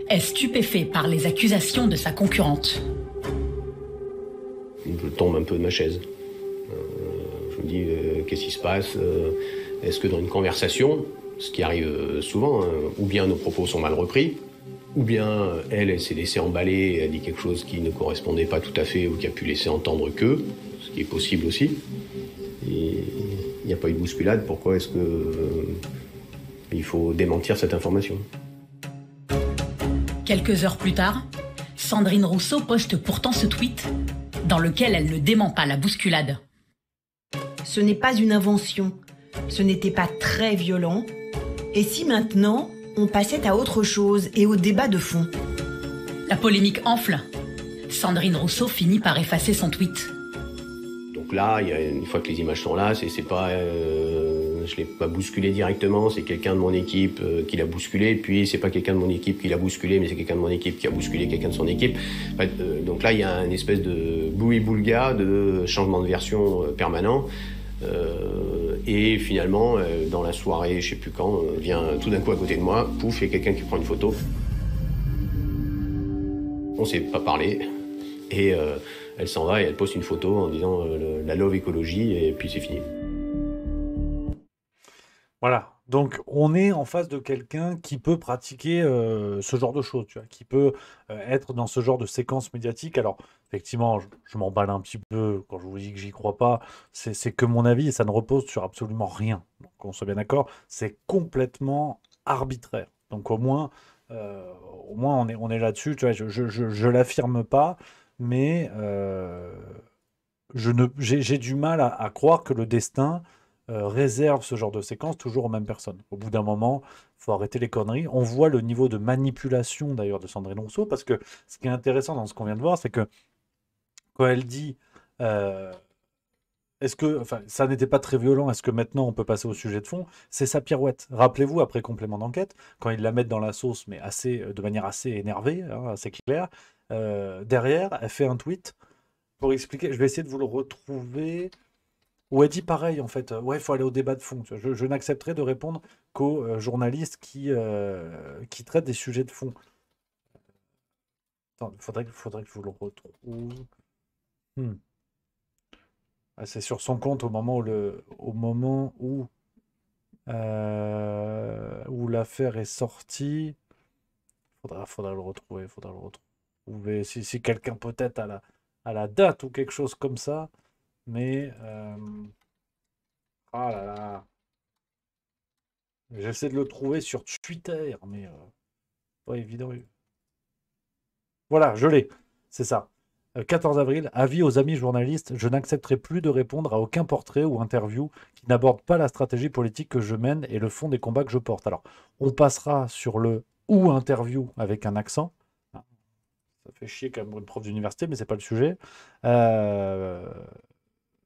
S11: est stupéfait par les accusations de sa concurrente.
S13: Je tombe un peu de ma chaise. Je me dis, qu'est-ce qui se passe ? Est-ce que dans une conversation, ce qui arrive souvent, ou bien nos propos sont mal repris, ou bien elle s'est laissée emballer, elle a dit quelque chose qui ne correspondait pas tout à fait ou qui a pu laisser entendre que, ce qui est possible aussi. Et il n'y a pas eu de bousculade, pourquoi est-ce que il faut démentir cette information ?
S11: Quelques heures plus tard, Sandrine Rousseau poste pourtant ce tweet dans lequel elle ne dément pas la bousculade.
S14: Ce n'est pas une invention. Ce n'était pas très violent. Et si maintenant, on passait à autre chose et au débat de fond ?
S11: La polémique enfle. Sandrine Rousseau finit par effacer son tweet.
S13: Donc là, une fois que les images sont là, c'est pas, je l'ai pas bousculé directement, c'est quelqu'un de mon équipe qui l'a bousculé, puis c'est pas quelqu'un de mon équipe qui l'a bousculé, mais c'est quelqu'un de mon équipe qui a bousculé quelqu'un de son équipe. Donc là, il y a une espèce de boui-boulga, de changement de version permanent. Et finalement, dans la soirée, je sais plus quand, vient tout d'un coup à côté de moi, pouf, il y a quelqu'un qui prend une photo. On s'est pas parlé, et elle s'en va et elle poste une photo en disant la love écologie, et puis c'est fini.
S3: Voilà, donc on est en face de quelqu'un qui peut pratiquer ce genre de choses, tu vois, qui peut être dans ce genre de séquence médiatique. Alors, effectivement, je m'emballe un petit peu quand je vous dis que j'y crois pas, c'est que mon avis et ça ne repose sur absolument rien. Donc, on soit bien d'accord, c'est complètement arbitraire. Donc, au moins on est là-dessus, tu vois, je l'affirme pas, mais j'ai du mal à croire que le destin réserve ce genre de séquence toujours aux mêmes personnes. Au bout d'un moment, il faut arrêter les conneries. On voit le niveau de manipulation d'ailleurs de Sandrine Rousseau, parce que ce qui est intéressant dans ce qu'on vient de voir, c'est que quand elle dit est-ce que, enfin, ça n'était pas très violent, est-ce que maintenant on peut passer au sujet de fond? C'est sa pirouette. Rappelez-vous, après complément d'enquête, quand ils la mettent dans la sauce, mais assez, de manière assez énervée, hein, assez claire, derrière, elle fait un tweet pour expliquer, je vais essayer de vous le retrouver, où elle dit pareil, en fait, ouais, il faut aller au débat de fond. Je n'accepterai de répondre qu'aux journalistes qui traitent des sujets de fond. Attends, faudrait que je vous le retrouve. Ah, c'est sur son compte au moment où l'affaire est sortie. Faudra le retrouver. Si quelqu'un peut-être à la date ou quelque chose comme ça. Mais ah là là. J'essaie de le trouver sur Twitter, mais pas évident. Voilà, je l'ai. C'est ça. 14 avril, avis aux amis journalistes, je n'accepterai plus de répondre à aucun portrait ou interview qui n'aborde pas la stratégie politique que je mène et le fond des combats que je porte. Alors, on passera sur le ou interview avec un accent. Ça fait chier quand même pour une prof d'université, mais c'est pas le sujet.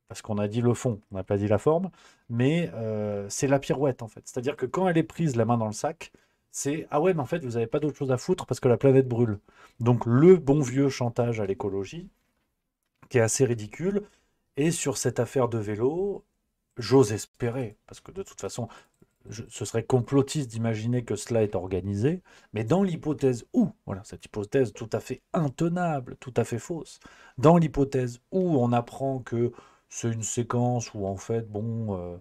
S3: Parce qu'on a dit le fond, on n'a pas dit la forme. Mais c'est la pirouette, en fait. C'est-à-dire que quand elle est prise la main dans le sac, c'est « Ah ouais, mais en fait, vous n'avez pas d'autre chose à foutre parce que la planète brûle. » Donc le bon vieux chantage à l'écologie, qui est assez ridicule. Et sur cette affaire de vélo, j'ose espérer, parce que de toute façon, ce serait complotiste d'imaginer que cela est organisé, mais dans l'hypothèse où, voilà, cette hypothèse tout à fait intenable, tout à fait fausse, dans l'hypothèse où on apprend que c'est une séquence où en fait, bon,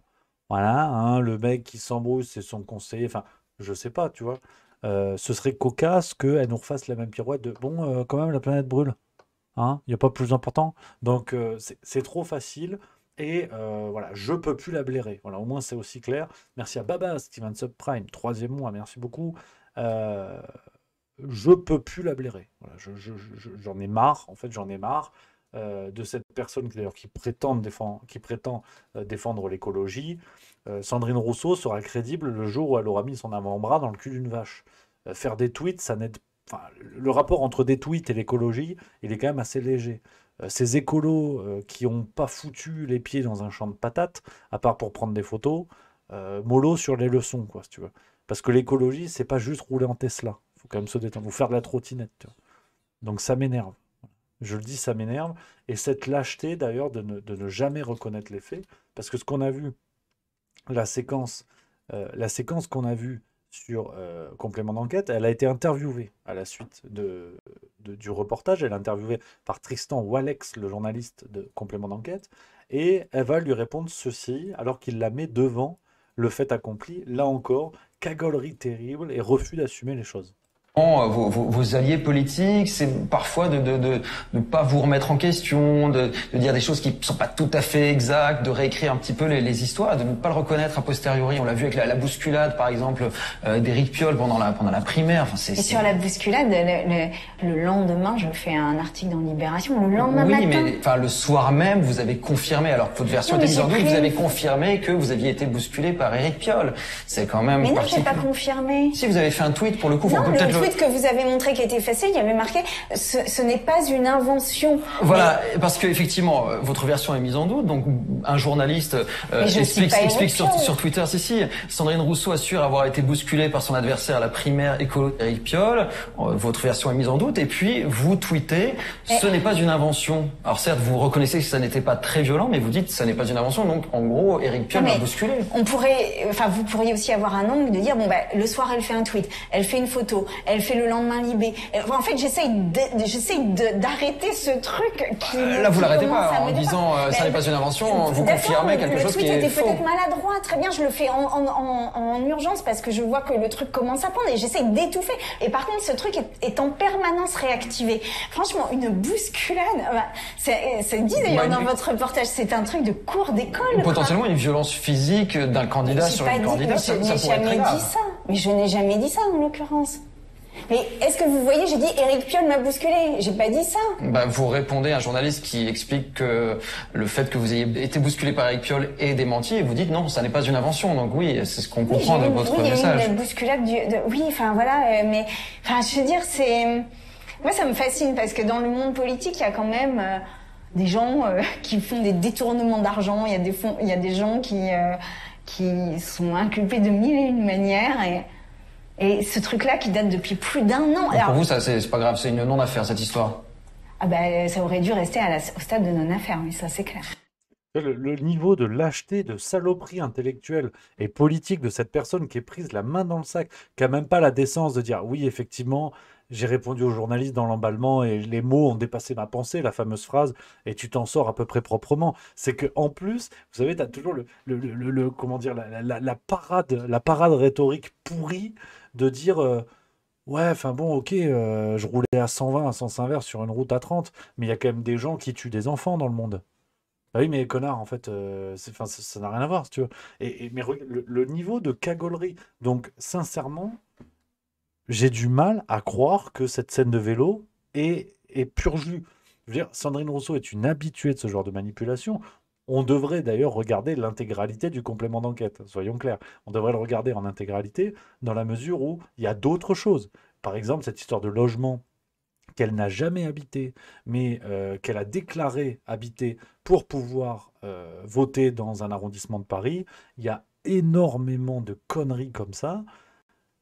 S3: voilà, hein, le mec qui s'embrouille, c'est son conseiller, enfin... Je sais pas, tu vois. Ce serait cocasse qu'elle nous refasse la même pirouette de bon, quand même, la planète brûle. Hein, il n'y a pas plus important. Donc, c'est trop facile. Et voilà, je peux plus la blairer. Voilà, au moins, c'est aussi clair. Merci à Baba, Steven Subprime, 3e mois, merci beaucoup. Je peux plus la blairer. Voilà, j'en ai marre. En fait, j'en ai marre de cette personne d'ailleurs qui prétend défendre l'écologie. Sandrine Rousseau sera crédible le jour où elle aura mis son avant-bras dans le cul d'une vache. Faire des tweets, ça n'aide. Enfin, le rapport entre des tweets et l'écologie, il est quand même assez léger. Ces écolos qui n'ont pas foutu les pieds dans un champ de patates, à part pour prendre des photos, mollo sur les leçons, quoi, si tu veux. Parce que l'écologie, c'est pas juste rouler en Tesla. Il faut quand même se détendre. Ou faire de la trottinette, tu vois. Donc ça m'énerve. Je le dis, ça m'énerve. Et cette lâcheté, d'ailleurs, de ne jamais reconnaître les faits. Parce que ce qu'on a vu, la séquence qu'on a vue sur complément d'enquête, elle a été interviewée à la suite du reportage. Elle est interviewée par Tristan Walex, le journaliste de complément d'enquête. Et elle va lui répondre ceci, alors qu'il la met devant le fait accompli. Là encore, cagolerie terrible et refus d'assumer les choses.
S15: Vos alliés politiques, c'est parfois de ne pas vous remettre en question, de dire des choses qui ne sont pas tout à fait exactes, de réécrire un petit peu les histoires, de ne pas le reconnaître a posteriori. On l'a vu avec la bousculade, par exemple, d'Éric Piolle pendant la primaire. Enfin,
S16: et sur la bousculade, le lendemain, je fais un article dans Libération. Le lendemain matin.
S15: Oui, mais enfin, le soir même, vous avez confirmé, alors que votre version était mise en doute, vous avez confirmé que vous aviez été bousculé par Éric Piolle. C'est quand même.
S16: Mais non, j'ai pas confirmé.
S15: Si, vous avez fait un tweet, pour le coup,
S16: non,
S15: on peut peut-être
S16: tweet que vous avez montré qui était effacé, il y avait marqué ce n'est pas une invention.
S15: Voilà, parce que effectivement votre version est mise en doute. Donc un journaliste explique sur Twitter, si Sandrine Rousseau assure avoir été bousculée par son adversaire à la primaire écolo Éric Piolle. Votre version est mise en doute et puis vous tweetez ce n'est pas une invention. Alors certes vous reconnaissez que ça n'était pas très violent, mais vous dites ça n'est pas une invention. Donc en gros Éric Piolle l'a bousculé.
S16: Vous pourriez aussi avoir un angle de dire bon le soir elle fait un tweet, elle fait une photo, elle fait le lendemain Libé. En fait, j'essaye d'arrêter ce truc qui...
S15: Là, vous l'arrêtez pas en disant ça n'est pas une invention, vous confirmez quelque chose qui est faux.
S16: Le tweet était peut-être maladroit, très bien, je le fais en urgence parce que je vois que le truc commence à prendre et j'essaye d'étouffer. Et par contre, ce truc est en permanence réactivé. Franchement, une bousculade, c'est dit d'ailleurs dans votre reportage, c'est un truc de cours d'école.
S15: Potentiellement une violence physique d'un candidat sur une candidate, ça pourrait être très grave.
S16: Mais je n'ai jamais dit ça en l'occurrence. Mais est-ce que vous voyez, j'ai dit Éric Piolle m'a bousculé. J'ai pas dit ça.
S15: Bah, vous répondez à un journaliste qui explique que le fait que vous ayez été bousculé par Éric Piolle est démenti et vous dites non, ça n'est pas une invention. Donc oui, c'est ce qu'on comprend de votre message.
S16: Il y a une bousculade oui, enfin voilà, mais enfin je veux dire, moi ça me fascine parce que dans le monde politique, il y a quand même des gens qui font des détournements d'argent, il y a des gens qui sont inculpés de mille et une manières et ce truc-là qui date depuis plus d'1 an.
S15: Alors, pour vous, ça c'est pas grave, c'est une non-affaire cette histoire.
S16: Ah bah ça aurait dû rester au stade de non-affaire, oui, ça c'est clair.
S3: Le niveau de lâcheté, de saloperie intellectuelle et politique de cette personne qui est prise la main dans le sac, qui a même pas la décence de dire oui, effectivement, j'ai répondu aux journalistes dans l'emballement et les mots ont dépassé ma pensée, la fameuse phrase, et tu t'en sors à peu près proprement. C'est que en plus, vous savez, tu as toujours comment dire, la parade rhétorique pourrie de dire ouais, enfin bon, ok, je roulais à 120 à sens inverse sur une route à 30, mais il y a quand même des gens qui tuent des enfants dans le monde. Bah oui, mais connard, en fait, ça n'a rien à voir, si tu veux. Mais le niveau de cagolerie. Donc, sincèrement, j'ai du mal à croire que cette scène de vélo est pur jus. Je veux dire, Sandrine Rousseau est une habituée de ce genre de manipulation. On devrait d'ailleurs regarder l'intégralité du complément d'enquête, soyons clairs. On devrait le regarder en intégralité dans la mesure où il y a d'autres choses. Par exemple, cette histoire de logement qu'elle n'a jamais habité, mais qu'elle a déclaré habiter pour pouvoir voter dans un arrondissement de Paris. Il y a énormément de conneries comme ça.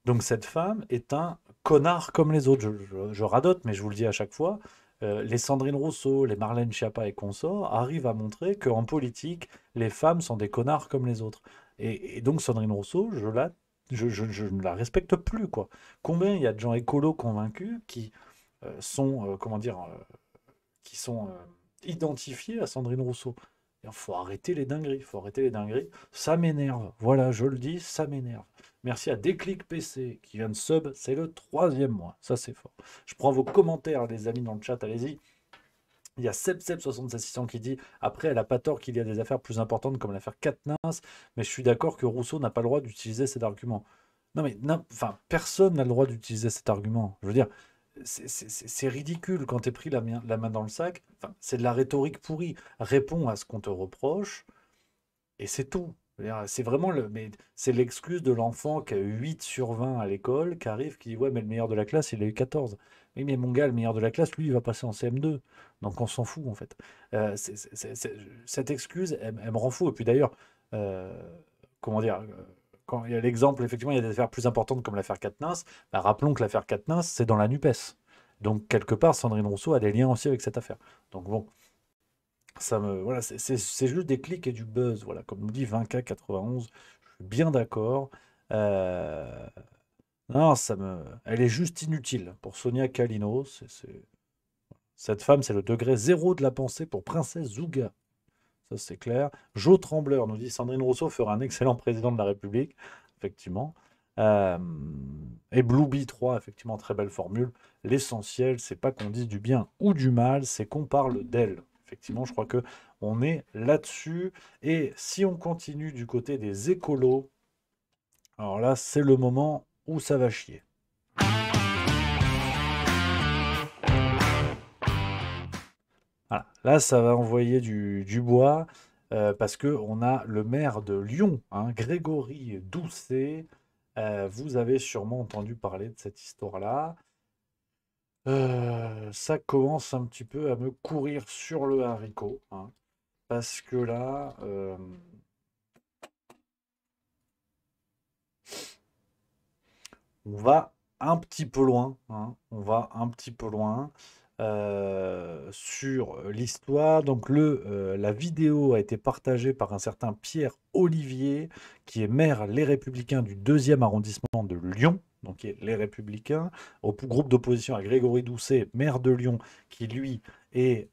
S3: Donc cette femme est un connard comme les autres. Je radote, mais je vous le dis à chaque fois. Les Sandrine Rousseau, les Marlène Schiappa et consorts arrivent à montrer qu'en politique, les femmes sont des connards comme les autres. Et donc Sandrine Rousseau, je ne la respecte plus, quoi. Combien il y a de gens écolos convaincus qui sont, qui sont identifiés à Sandrine Rousseau. Il faut arrêter les dingueries, Ça m'énerve. Voilà, je le dis, ça m'énerve. Merci à Déclic PC qui vient de sub, c'est le 3e mois. Ça, c'est fort. Je prends vos commentaires, les amis, dans le chat, allez-y. Il y a Seb66600 qui dit « Après, elle n'a pas tort qu'il y a des affaires plus importantes comme l'affaire Quatennens, mais je suis d'accord que Rousseau n'a pas le droit d'utiliser cet argument. » Non, mais personne n'a le droit d'utiliser cet argument. Je veux dire, c'est ridicule quand tu es pris la main dans le sac. Enfin, c'est de la rhétorique pourrie. Réponds à ce qu'on te reproche et c'est tout. C'est vraiment c'est l'excuse de l'enfant qui a eu 8 sur 20 à l'école, qui arrive, qui dit ouais, mais le meilleur de la classe, il a eu 14. Oui, mais mon gars, le meilleur de la classe, lui, il va passer en CM2. Donc on s'en fout, en fait. Cette excuse, elle me rend fou. Et puis d'ailleurs, comment dire, quand il y a l'exemple, effectivement, il y a des affaires plus importantes comme l'affaire Quatennens. Bah, rappelons que l'affaire Quatennens, c'est dans la NUPES. Donc quelque part, Sandrine Rousseau a des liens aussi avec cette affaire. Donc bon. Voilà, c'est juste des clics et du buzz, voilà, comme nous dit 20K91, je suis bien d'accord. Non, elle est juste inutile pour Sonia Kalino. Cette femme, c'est le degré 0 de la pensée pour Princesse Zouga. Ça, c'est clair. Jo Trembleur nous dit Sandrine Rousseau fera un excellent président de la République. Effectivement. Et Blueby 3, effectivement, très belle formule. L'essentiel, c'est pas qu'on dise du bien ou du mal, c'est qu'on parle d'elle. Effectivement, je crois qu'on est là-dessus. Et si on continue du côté des écolos, alors là, c'est le moment où ça va chier. Voilà. Là, ça va envoyer du bois parce qu'on a le maire de Lyon, Grégory Doucet. Vous avez sûrement entendu parler de cette histoire-là. Ça commence un petit peu à me courir sur le haricot, parce que là, on va un petit peu loin, sur l'histoire. Donc la vidéo a été partagée par un certain Pierre Olivier, qui est maire Les Républicains du 2e arrondissement de Lyon. Donc les Républicains, au groupe d'opposition à Grégory Doucet, maire de Lyon, qui lui est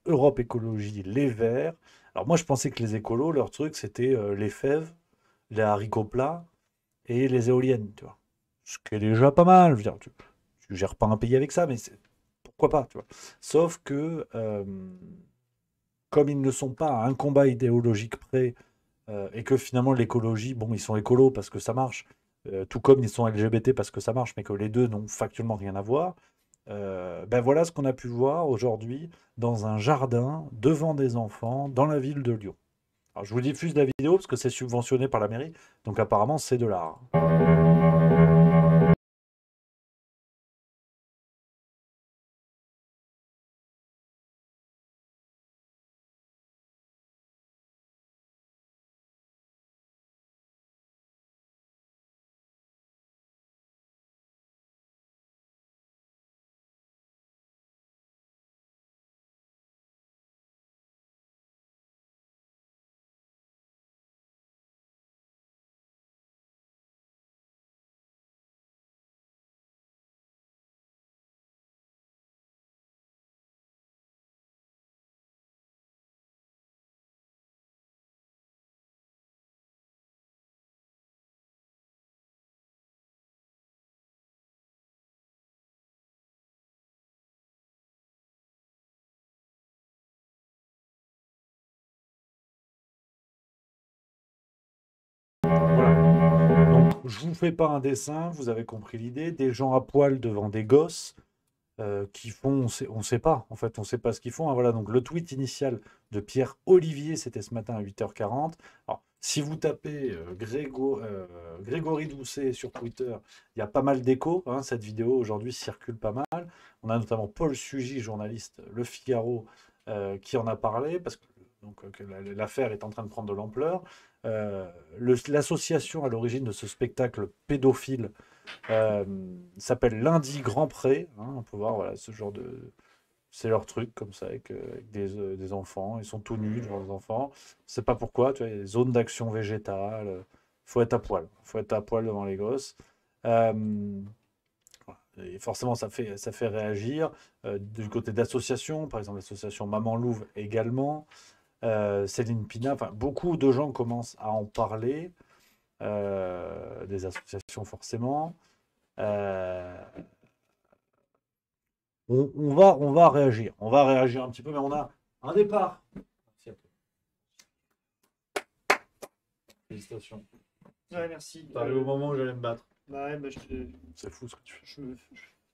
S3: Europe Écologie Les Verts. Alors moi je pensais que les écolos, leur truc c'était les fèves, les haricots plats et les éoliennes, tu vois. Ce qui est déjà pas mal, je veux dire, tu gères pas un pays avec ça, mais pourquoi pas, tu vois. Sauf que comme ils ne sont pas à un combat idéologique près et que finalement l'écologie, bon ils sont écolos parce que ça marche, tout comme ils sont LGBT parce que ça marche, mais que les deux n'ont factuellement rien à voir. Ben voilà ce qu'on a pu voir aujourd'hui dans un jardin, devant des enfants, dans la ville de Lyon. Alors, je vous diffuse la vidéo parce que c'est subventionné par la mairie, donc apparemment c'est de l'art. Donc, je vous fais pas un dessin, vous avez compris l'idée. Des gens à poil devant des gosses qui font, on sait pas, en fait, on sait pas ce qu'ils font. Hein, voilà, donc le tweet initial de Pierre Olivier, c'était ce matin à 8h40. Alors, si vous tapez Grégory Doucet sur Twitter, il y a pas mal d'échos. Hein, cette vidéo aujourd'hui circule pas mal. On a notamment Paul Sugy, journaliste Le Figaro, qui en a parlé, parce que l'affaire est en train de prendre de l'ampleur. L'association à l'origine de ce spectacle pédophile s'appelle Lundi Grand Pré. Hein, on peut voir, voilà, ce genre de... C'est leur truc, comme ça, avec des enfants. Ils sont tout nus devant les enfants. Je sais pas pourquoi, tu vois, il y a des zones d'action végétale. Faut être à poil. Faut être à poil devant les gosses. Et forcément, ça fait réagir. Du côté d'associations, par exemple, l'association Maman Louve également. Céline Pina, enfin, beaucoup de gens commencent à en parler, des associations forcément. On va réagir. On va réagir un petit peu, mais on a un départ. Félicitations.
S2: Ouais, merci.
S3: T'arrives au moment où j'allais me battre.
S2: Bah ouais,
S3: C'est fou ce que tu fais.
S2: Je me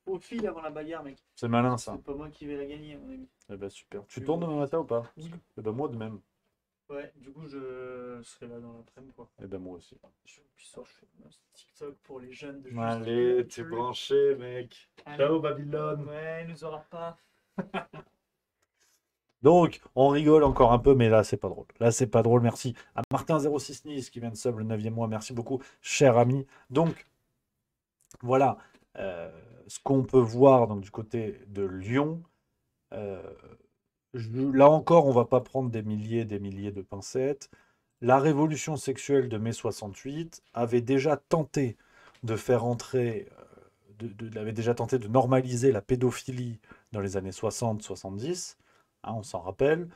S2: faufile avant la bagarre, mec.
S3: C'est malin ça.
S2: C'est pas moi qui vais la gagner, à mon avis.
S3: Eh ben super. Tu tournes demain matin ou pas?
S2: Oui.
S3: Eh ben moi de même.
S2: Ouais, du coup, je serai là dans l'après-midi, quoi.
S3: Eh ben moi aussi.
S2: Puis soir, je fais un TikTok pour les jeunes de
S3: Allez, t'es branché, mec.
S2: Allez.
S3: Ciao, Babylone.
S2: Ouais, il nous aura pas.
S3: Donc, on rigole encore un peu, mais là, c'est pas drôle. Là, c'est pas drôle. Merci à Martin06 Nice qui vient de sub le 9e mois. Merci beaucoup, cher ami. Donc, voilà ce qu'on peut voir donc, du côté de Lyon. Là encore, on va pas prendre des milliers de pincettes. La révolution sexuelle de mai 68 avait déjà tenté de faire entrer, avait déjà tenté de normaliser la pédophilie dans les années 60-70. Hein, on s'en rappelle.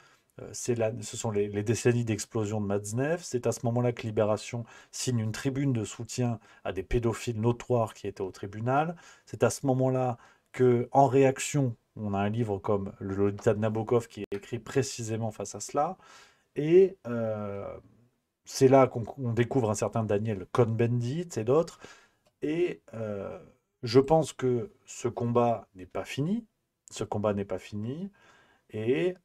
S3: Ce sont les décennies d'explosion de Matzneff. C'est à ce moment-là que Libération signe une tribune de soutien à des pédophiles notoires qui étaient au tribunal. C'est à ce moment-là que, en réaction, on a un livre comme le Lolita de Nabokov qui est écrit précisément face à cela. Et c'est là qu'on découvre un certain Daniel Cohn-Bendit et d'autres. Et je pense que ce combat n'est pas fini. Ce combat n'est pas fini. Et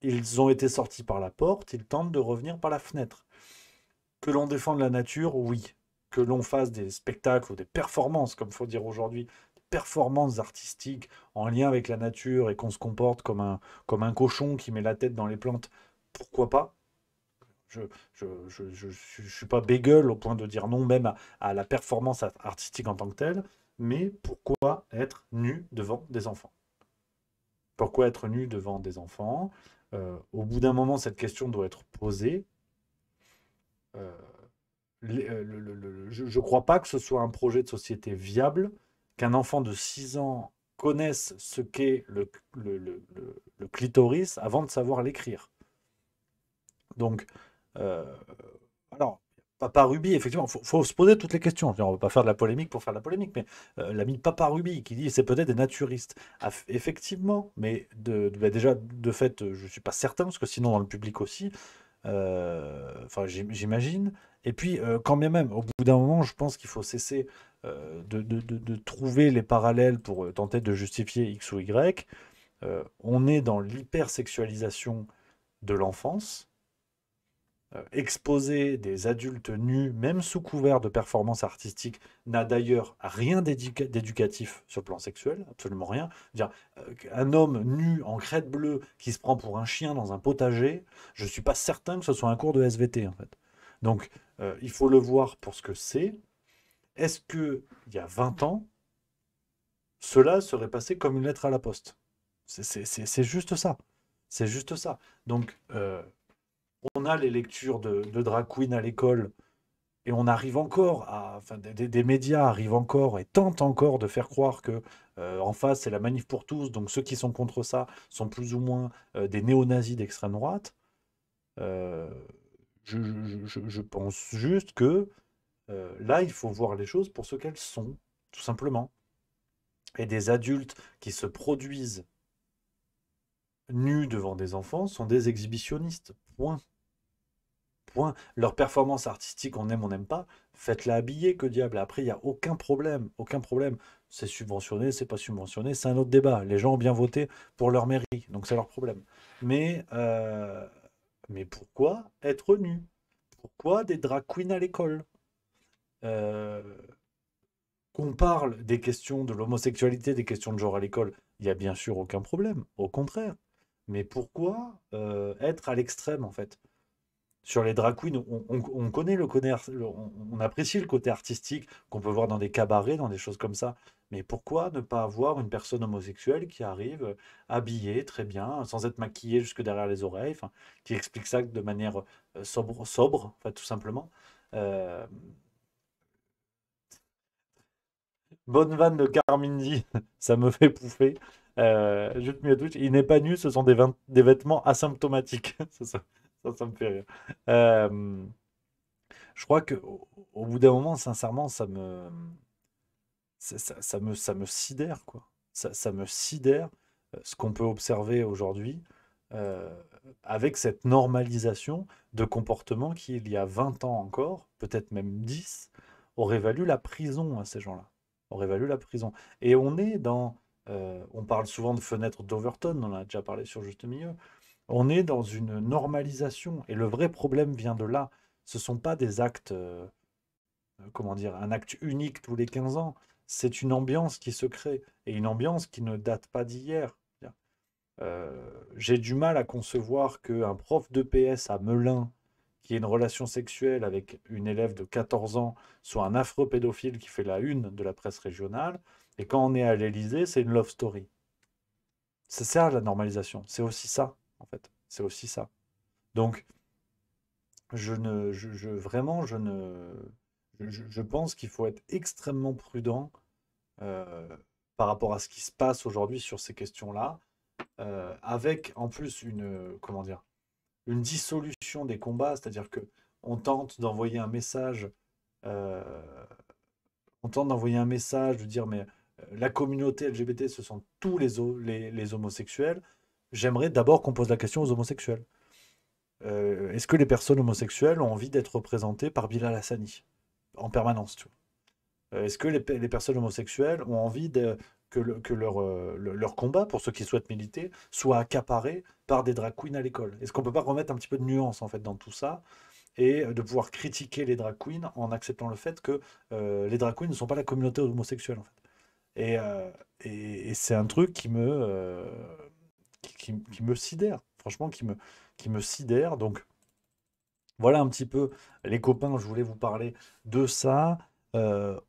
S3: ils ont été sortis par la porte, ils tentent de revenir par la fenêtre. Que l'on défende la nature, oui. Que l'on fasse des spectacles ou des performances, comme il faut dire aujourd'hui, des performances artistiques en lien avec la nature et qu'on se comporte comme un cochon qui met la tête dans les plantes, pourquoi pas? Je suis pas bégueule au point de dire non même à la performance artistique en tant que telle, mais pourquoi être nu devant des enfants? Pourquoi être nu devant des enfants? Au bout d'un moment, cette question doit être posée. Je ne crois pas que ce soit un projet de société viable qu'un enfant de 6 ans connaisse ce qu'est le clitoris avant de savoir l'écrire. Donc, alors, Papa Ruby, effectivement, faut se poser toutes les questions. On ne va pas faire de la polémique pour faire de la polémique, mais l'ami Papa Ruby qui dit c'est peut-être des naturistes. Effectivement, mais déjà, de fait, je ne suis pas certain, parce que sinon, dans le public aussi, enfin, j'imagine. Et puis, quand bien même, au bout d'un moment, je pense qu'il faut cesser de trouver les parallèles pour tenter de justifier X ou Y. On est dans l'hypersexualisation de l'enfance. Exposer des adultes nus, même sous couvert de performances artistiques, n'a d'ailleurs rien d'éducatif sur le plan sexuel, absolument rien. Dire, un homme nu en crête bleue qui se prend pour un chien dans un potager, je ne suis pas certain que ce soit un cours de SVT, en fait. Donc, il faut le voir pour ce que c'est. Est-ce qu'il y a 20 ans, cela serait passé comme une lettre à la poste? C'est juste ça. C'est juste ça. Donc, on a les lectures de drag queen à l'école et on arrive encore à. Enfin, des médias arrivent encore et tentent encore de faire croire que en face, c'est la manif pour tous, donc ceux qui sont contre ça sont plus ou moins des néo-nazis d'extrême droite. Je pense juste que là, il faut voir les choses pour ce qu'elles sont, tout simplement. Et des adultes qui se produisent nus devant des enfants sont des exhibitionnistes. Point. Point. Leur performance artistique, on aime, on n'aime pas. Faites-la habiller, que diable. Après, il n'y a aucun problème. Aucun problème. C'est subventionné, c'est pas subventionné, c'est un autre débat. Les gens ont bien voté pour leur mairie, donc c'est leur problème. Mais pourquoi être nu? Pourquoi des drag queens à l'école? Qu'on parle des questions de l'homosexualité, des questions de genre à l'école, il n'y a bien sûr aucun problème, au contraire. Mais pourquoi être à l'extrême, en fait? Sur les drag queens, on connaît on apprécie le côté artistique qu'on peut voir dans des cabarets, dans des choses comme ça. Mais pourquoi ne pas avoir une personne homosexuelle qui arrive habillée très bien, sans être maquillée jusque derrière les oreilles, enfin, qui explique ça de manière sobre, en fait, tout simplement. Bonne vanne de Carmindi, ça me fait pouffer. Juste mis à Twitch, il n'est pas nu, ce sont des vêtements asymptomatiques. Ça me fait rire. Je crois que au bout d'un moment, sincèrement, ça me sidère, quoi. Ça me sidère ce qu'on peut observer aujourd'hui avec cette normalisation de comportement qui, il y a 20 ans encore, peut-être même 10, aurait valu la prison à ces gens-là. Aurait valu la prison. Et on est dans... on parle souvent de fenêtre d'Overton, on en a déjà parlé sur Juste Milieu. On est dans une normalisation. Et le vrai problème vient de là. Ce ne sont pas des actes... comment dire, un acte unique tous les 15 ans. C'est une ambiance qui se crée. Et une ambiance qui ne date pas d'hier. J'ai du mal à concevoir qu'un prof d'EPS à Melun qui ait une relation sexuelle avec une élève de 14 ans soit un affreux pédophile qui fait la une de la presse régionale. Et quand on est à l'Élysée, c'est une love story. C'est ça la normalisation. C'est aussi ça, en fait. C'est aussi ça. Donc, vraiment, je pense qu'il faut être extrêmement prudent par rapport à ce qui se passe aujourd'hui sur ces questions-là, avec en plus comment dire, une dissolution des combats, c'est-à-dire que on tente d'envoyer un message, de dire mais la communauté LGBT, ce sont tous les homosexuels. J'aimerais d'abord qu'on pose la question aux homosexuels. Est-ce que les personnes homosexuelles ont envie d'être représentées par Bilal Hassani en permanence, tu vois? Est-ce que les personnes homosexuelles ont envie que leur combat, pour ceux qui souhaitent militer, soit accaparé par des drag queens à l'école? Est-ce qu'on peut pas remettre un petit peu de nuance, en fait, dans tout ça et de pouvoir critiquer les drag queens en acceptant le fait que les drag queens ne sont pas la communauté homosexuelle, en fait. Et c'est un truc qui me sidère, franchement, qui me sidère. Donc, voilà un petit peu, les copains, je voulais vous parler de ça. Alors,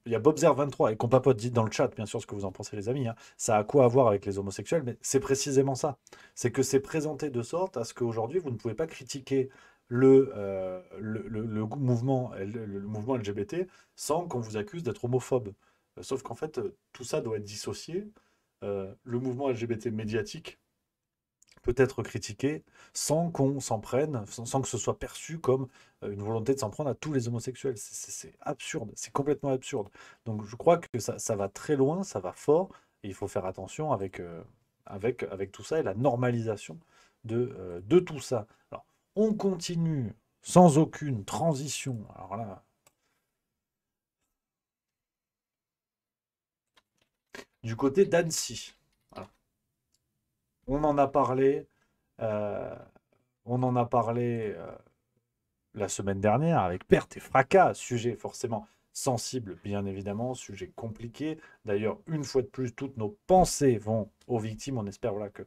S3: il y a Bobzer23 et Compapote dit dans le chat, bien sûr, ce que vous en pensez, les amis. Hein. Ça a quoi à voir avec les homosexuels, mais c'est précisément ça. C'est que c'est présenté de sorte à ce qu'aujourd'hui, vous ne pouvez pas critiquer le mouvement LGBT sans qu'on vous accuse d'être homophobe. Sauf qu'en fait, tout ça doit être dissocié. Le mouvement LGBT médiatique peut être critiqué sans qu'on s'en prenne, sans que ce soit perçu comme une volonté de s'en prendre à tous les homosexuels. C'est absurde, c'est complètement absurde. Donc je crois que ça va très loin, ça va fort, et il faut faire attention avec tout ça et la normalisation de tout ça. Alors, on continue sans aucune transition. Alors là, du côté d'Annecy. Voilà. On en a parlé, la semaine dernière avec perte et fracas, sujet forcément sensible, bien évidemment, sujet compliqué. D'ailleurs, une fois de plus, toutes nos pensées vont aux victimes. On espère voilà, que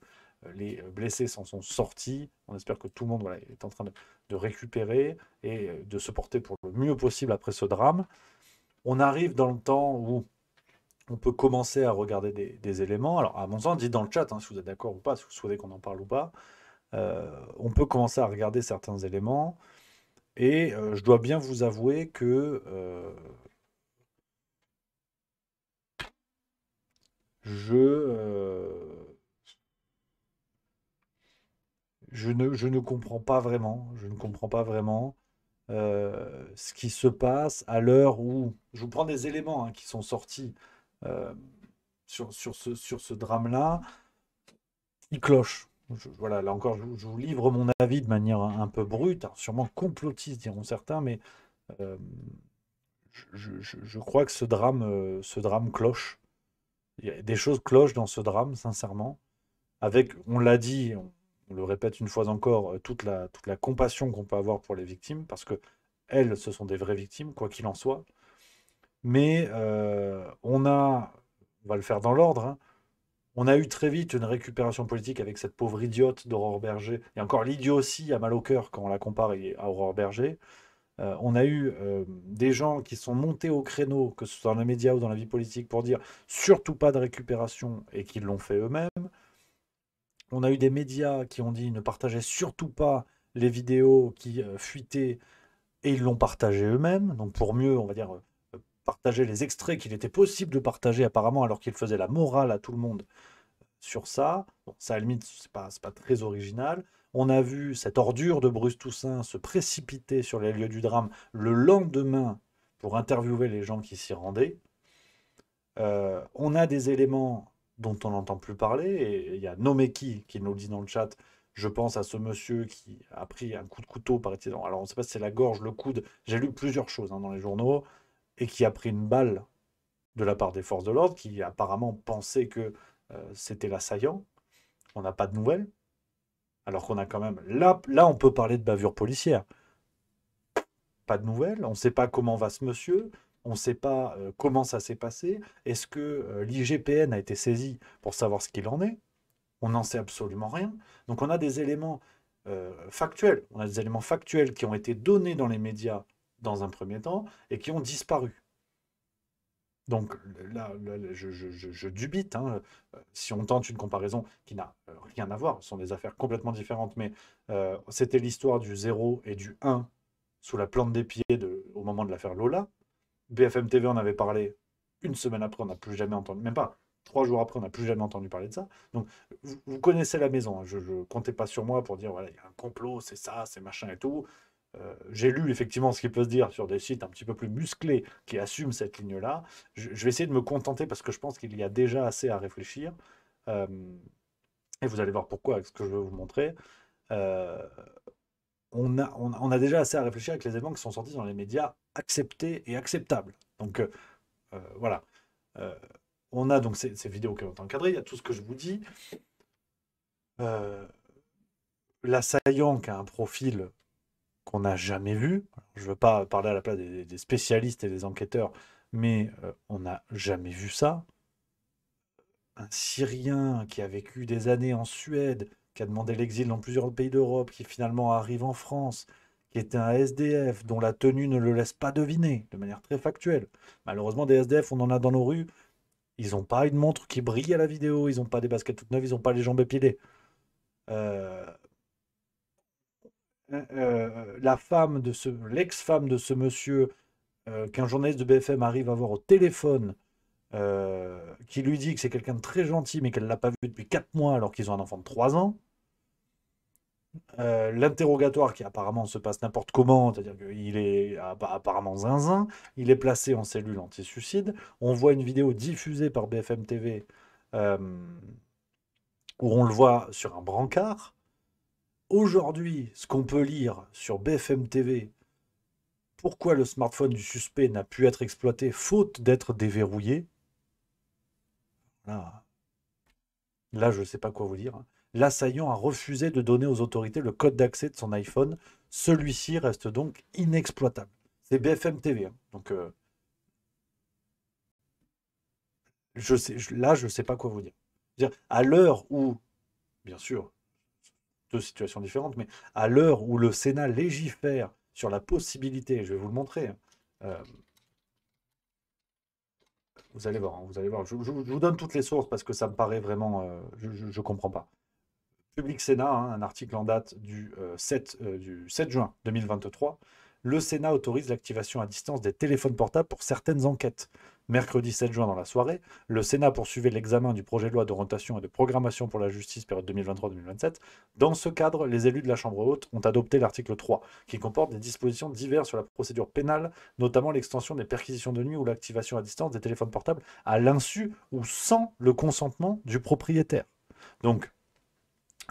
S3: les blessés s'en sont sortis. On espère que tout le monde voilà, est en train de récupérer et de se porter pour le mieux possible après ce drame. On arrive dans le temps où on peut commencer à regarder des éléments. Alors, à mon sens, dites dans le chat, hein, si vous êtes d'accord ou pas, si vous souhaitez qu'on en parle ou pas. On peut commencer à regarder certains éléments. Et je dois bien vous avouer que je ne comprends pas vraiment. Je ne comprends pas vraiment ce qui se passe à l'heure où... Je vous prends des éléments hein, qui sont sortis sur ce drame-là. Qui cloche. Voilà, là encore, je vous livre mon avis de manière un peu brute, alors sûrement complotiste, diront certains, mais je crois que ce drame cloche. Il y a des choses clochent dans ce drame, sincèrement. Avec, on l'a dit, on le répète une fois encore, toute la compassion qu'on peut avoir pour les victimes, parce que elles, ce sont des vraies victimes, quoi qu'il en soit. Mais on va le faire dans l'ordre, hein. On a eu très vite une récupération politique avec cette pauvre idiote d'Aurore Berger. Et encore, l'idiotie a mal au cœur quand on la compare à Aurore Berger. On a eu des gens qui sont montés au créneau, que ce soit dans les médias ou dans la vie politique, pour dire surtout pas de récupération et qui l'ont fait eux-mêmes. On a eu des médias qui ont dit ne partagez surtout pas les vidéos qui fuitaient et ils l'ont partagé eux-mêmes. Donc pour mieux, on va dire, partager les extraits qu'il était possible de partager apparemment alors qu'il faisait la morale à tout le monde sur ça. Bon, ça, à la limite, c'est pas très original. On a vu cette ordure de Bruce Toussaint se précipiter sur les lieux du drame le lendemain pour interviewer les gens qui s'y rendaient. On a des éléments dont on n'entend plus parler, et il y a Nomeki qui nous le dit dans le chat. Je pense à ce monsieur qui a pris un coup de couteau, paraît-il. Alors, on ne sait pas si c'est la gorge, le coude. J'ai lu plusieurs choses hein, dans les journaux, et qui a pris une balle de la part des forces de l'ordre, qui apparemment pensait que c'était l'assaillant. On n'a pas de nouvelles. Alors qu'on a quand même... Là, on peut parler de bavure policière. Pas de nouvelles. On ne sait pas comment va ce monsieur. On ne sait pas comment ça s'est passé. Est-ce que l'IGPN a été saisi pour savoir ce qu'il en est? On n'en sait absolument rien. Donc on a des éléments factuels. On a des éléments factuels qui ont été donnés dans les médias dans un premier temps et qui ont disparu. Donc là, je dubite, hein, si on tente une comparaison qui n'a rien à voir, ce sont des affaires complètement différentes, mais c'était l'histoire du 0 et du 1 sous la plante des pieds au moment de l'affaire Lola. BFM TV en avait parlé une semaine après, on n'a plus jamais entendu, même pas 3 jours après, on n'a plus jamais entendu parler de ça. Donc vous connaissez la maison, hein, je ne comptais pas sur moi pour dire, voilà, il y a un complot, c'est ça, c'est machin et tout. J'ai lu effectivement ce qui peut se dire sur des sites un petit peu plus musclés qui assument cette ligne-là. Je vais essayer de me contenter parce que je pense qu'il y a déjà assez à réfléchir. Et vous allez voir pourquoi avec ce que je veux vous montrer. On a déjà assez à réfléchir avec les éléments qui sont sortis dans les médias acceptés et acceptables. Donc voilà. On a donc ces vidéos qui ont encadrées, il y a tout ce que je vous dis. L'assaillant qui a un profil qu'on n'a jamais vu. Je ne veux pas parler à la place des spécialistes et des enquêteurs, mais on n'a jamais vu ça. Un Syrien qui a vécu des années en Suède, qui a demandé l'exil dans plusieurs pays d'Europe, qui finalement arrive en France, qui était un SDF, dont la tenue ne le laisse pas deviner, de manière très factuelle. Malheureusement, des SDF, on en a dans nos rues. Ils n'ont pas une montre qui brille à la vidéo, ils n'ont pas des baskets toutes neuves, ils n'ont pas les jambes épilées. L'ex-femme de ce monsieur qu'un journaliste de BFM arrive à voir au téléphone, qui lui dit que c'est quelqu'un de très gentil mais qu'elle ne l'a pas vu depuis 4 mois alors qu'ils ont un enfant de 3 ans. L'interrogatoire qui apparemment se passe n'importe comment, c'est-à-dire qu'il est apparemment zinzin, il est placé en cellule anti-suicide. On voit une vidéo diffusée par BFM TV où on le voit sur un brancard. Aujourd'hui, ce qu'on peut lire sur BFM TV, pourquoi le smartphone du suspect n'a pu être exploité faute d'être déverrouillé. Là, je ne sais pas quoi vous dire. L'assaillant a refusé de donner aux autorités le code d'accès de son iPhone. Celui-ci reste donc inexploitable. C'est BFM TV. Donc, je ne sais pas quoi vous dire. À l'heure où, bien sûr, deux situations différentes, mais à l'heure où le Sénat légifère sur la possibilité, je vais vous le montrer, vous allez voir, je vous donne toutes les sources parce que ça me paraît vraiment, je ne comprends pas. Public Sénat, un article en date du 7 juin 2023, le Sénat autorise l'activation à distance des téléphones portables pour certaines enquêtes. Mercredi 7 juin dans la soirée, le Sénat poursuivait l'examen du projet de loi d'orientation et de programmation pour la justice période 2023-2027. Dans ce cadre, les élus de la Chambre haute ont adopté l'article 3, qui comporte des dispositions diverses sur la procédure pénale, notamment l'extension des perquisitions de nuit ou l'activation à distance des téléphones portables à l'insu ou sans le consentement du propriétaire. Donc,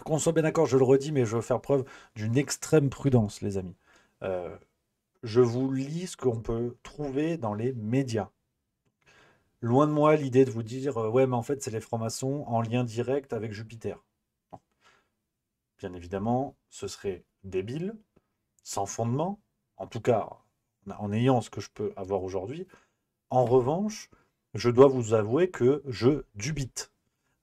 S3: qu'on soit bien d'accord, je le redis, mais je veux faire preuve d'une extrême prudence, les amis. Je vous lis ce qu'on peut trouver dans les médias. Loin de moi l'idée de vous dire ouais, mais en fait, c'est les francs-maçons en lien direct avec Jupiter. Non. Bien évidemment, ce serait débile, sans fondement, en tout cas, en ayant ce que je peux avoir aujourd'hui. En revanche, je dois vous avouer que je dubite.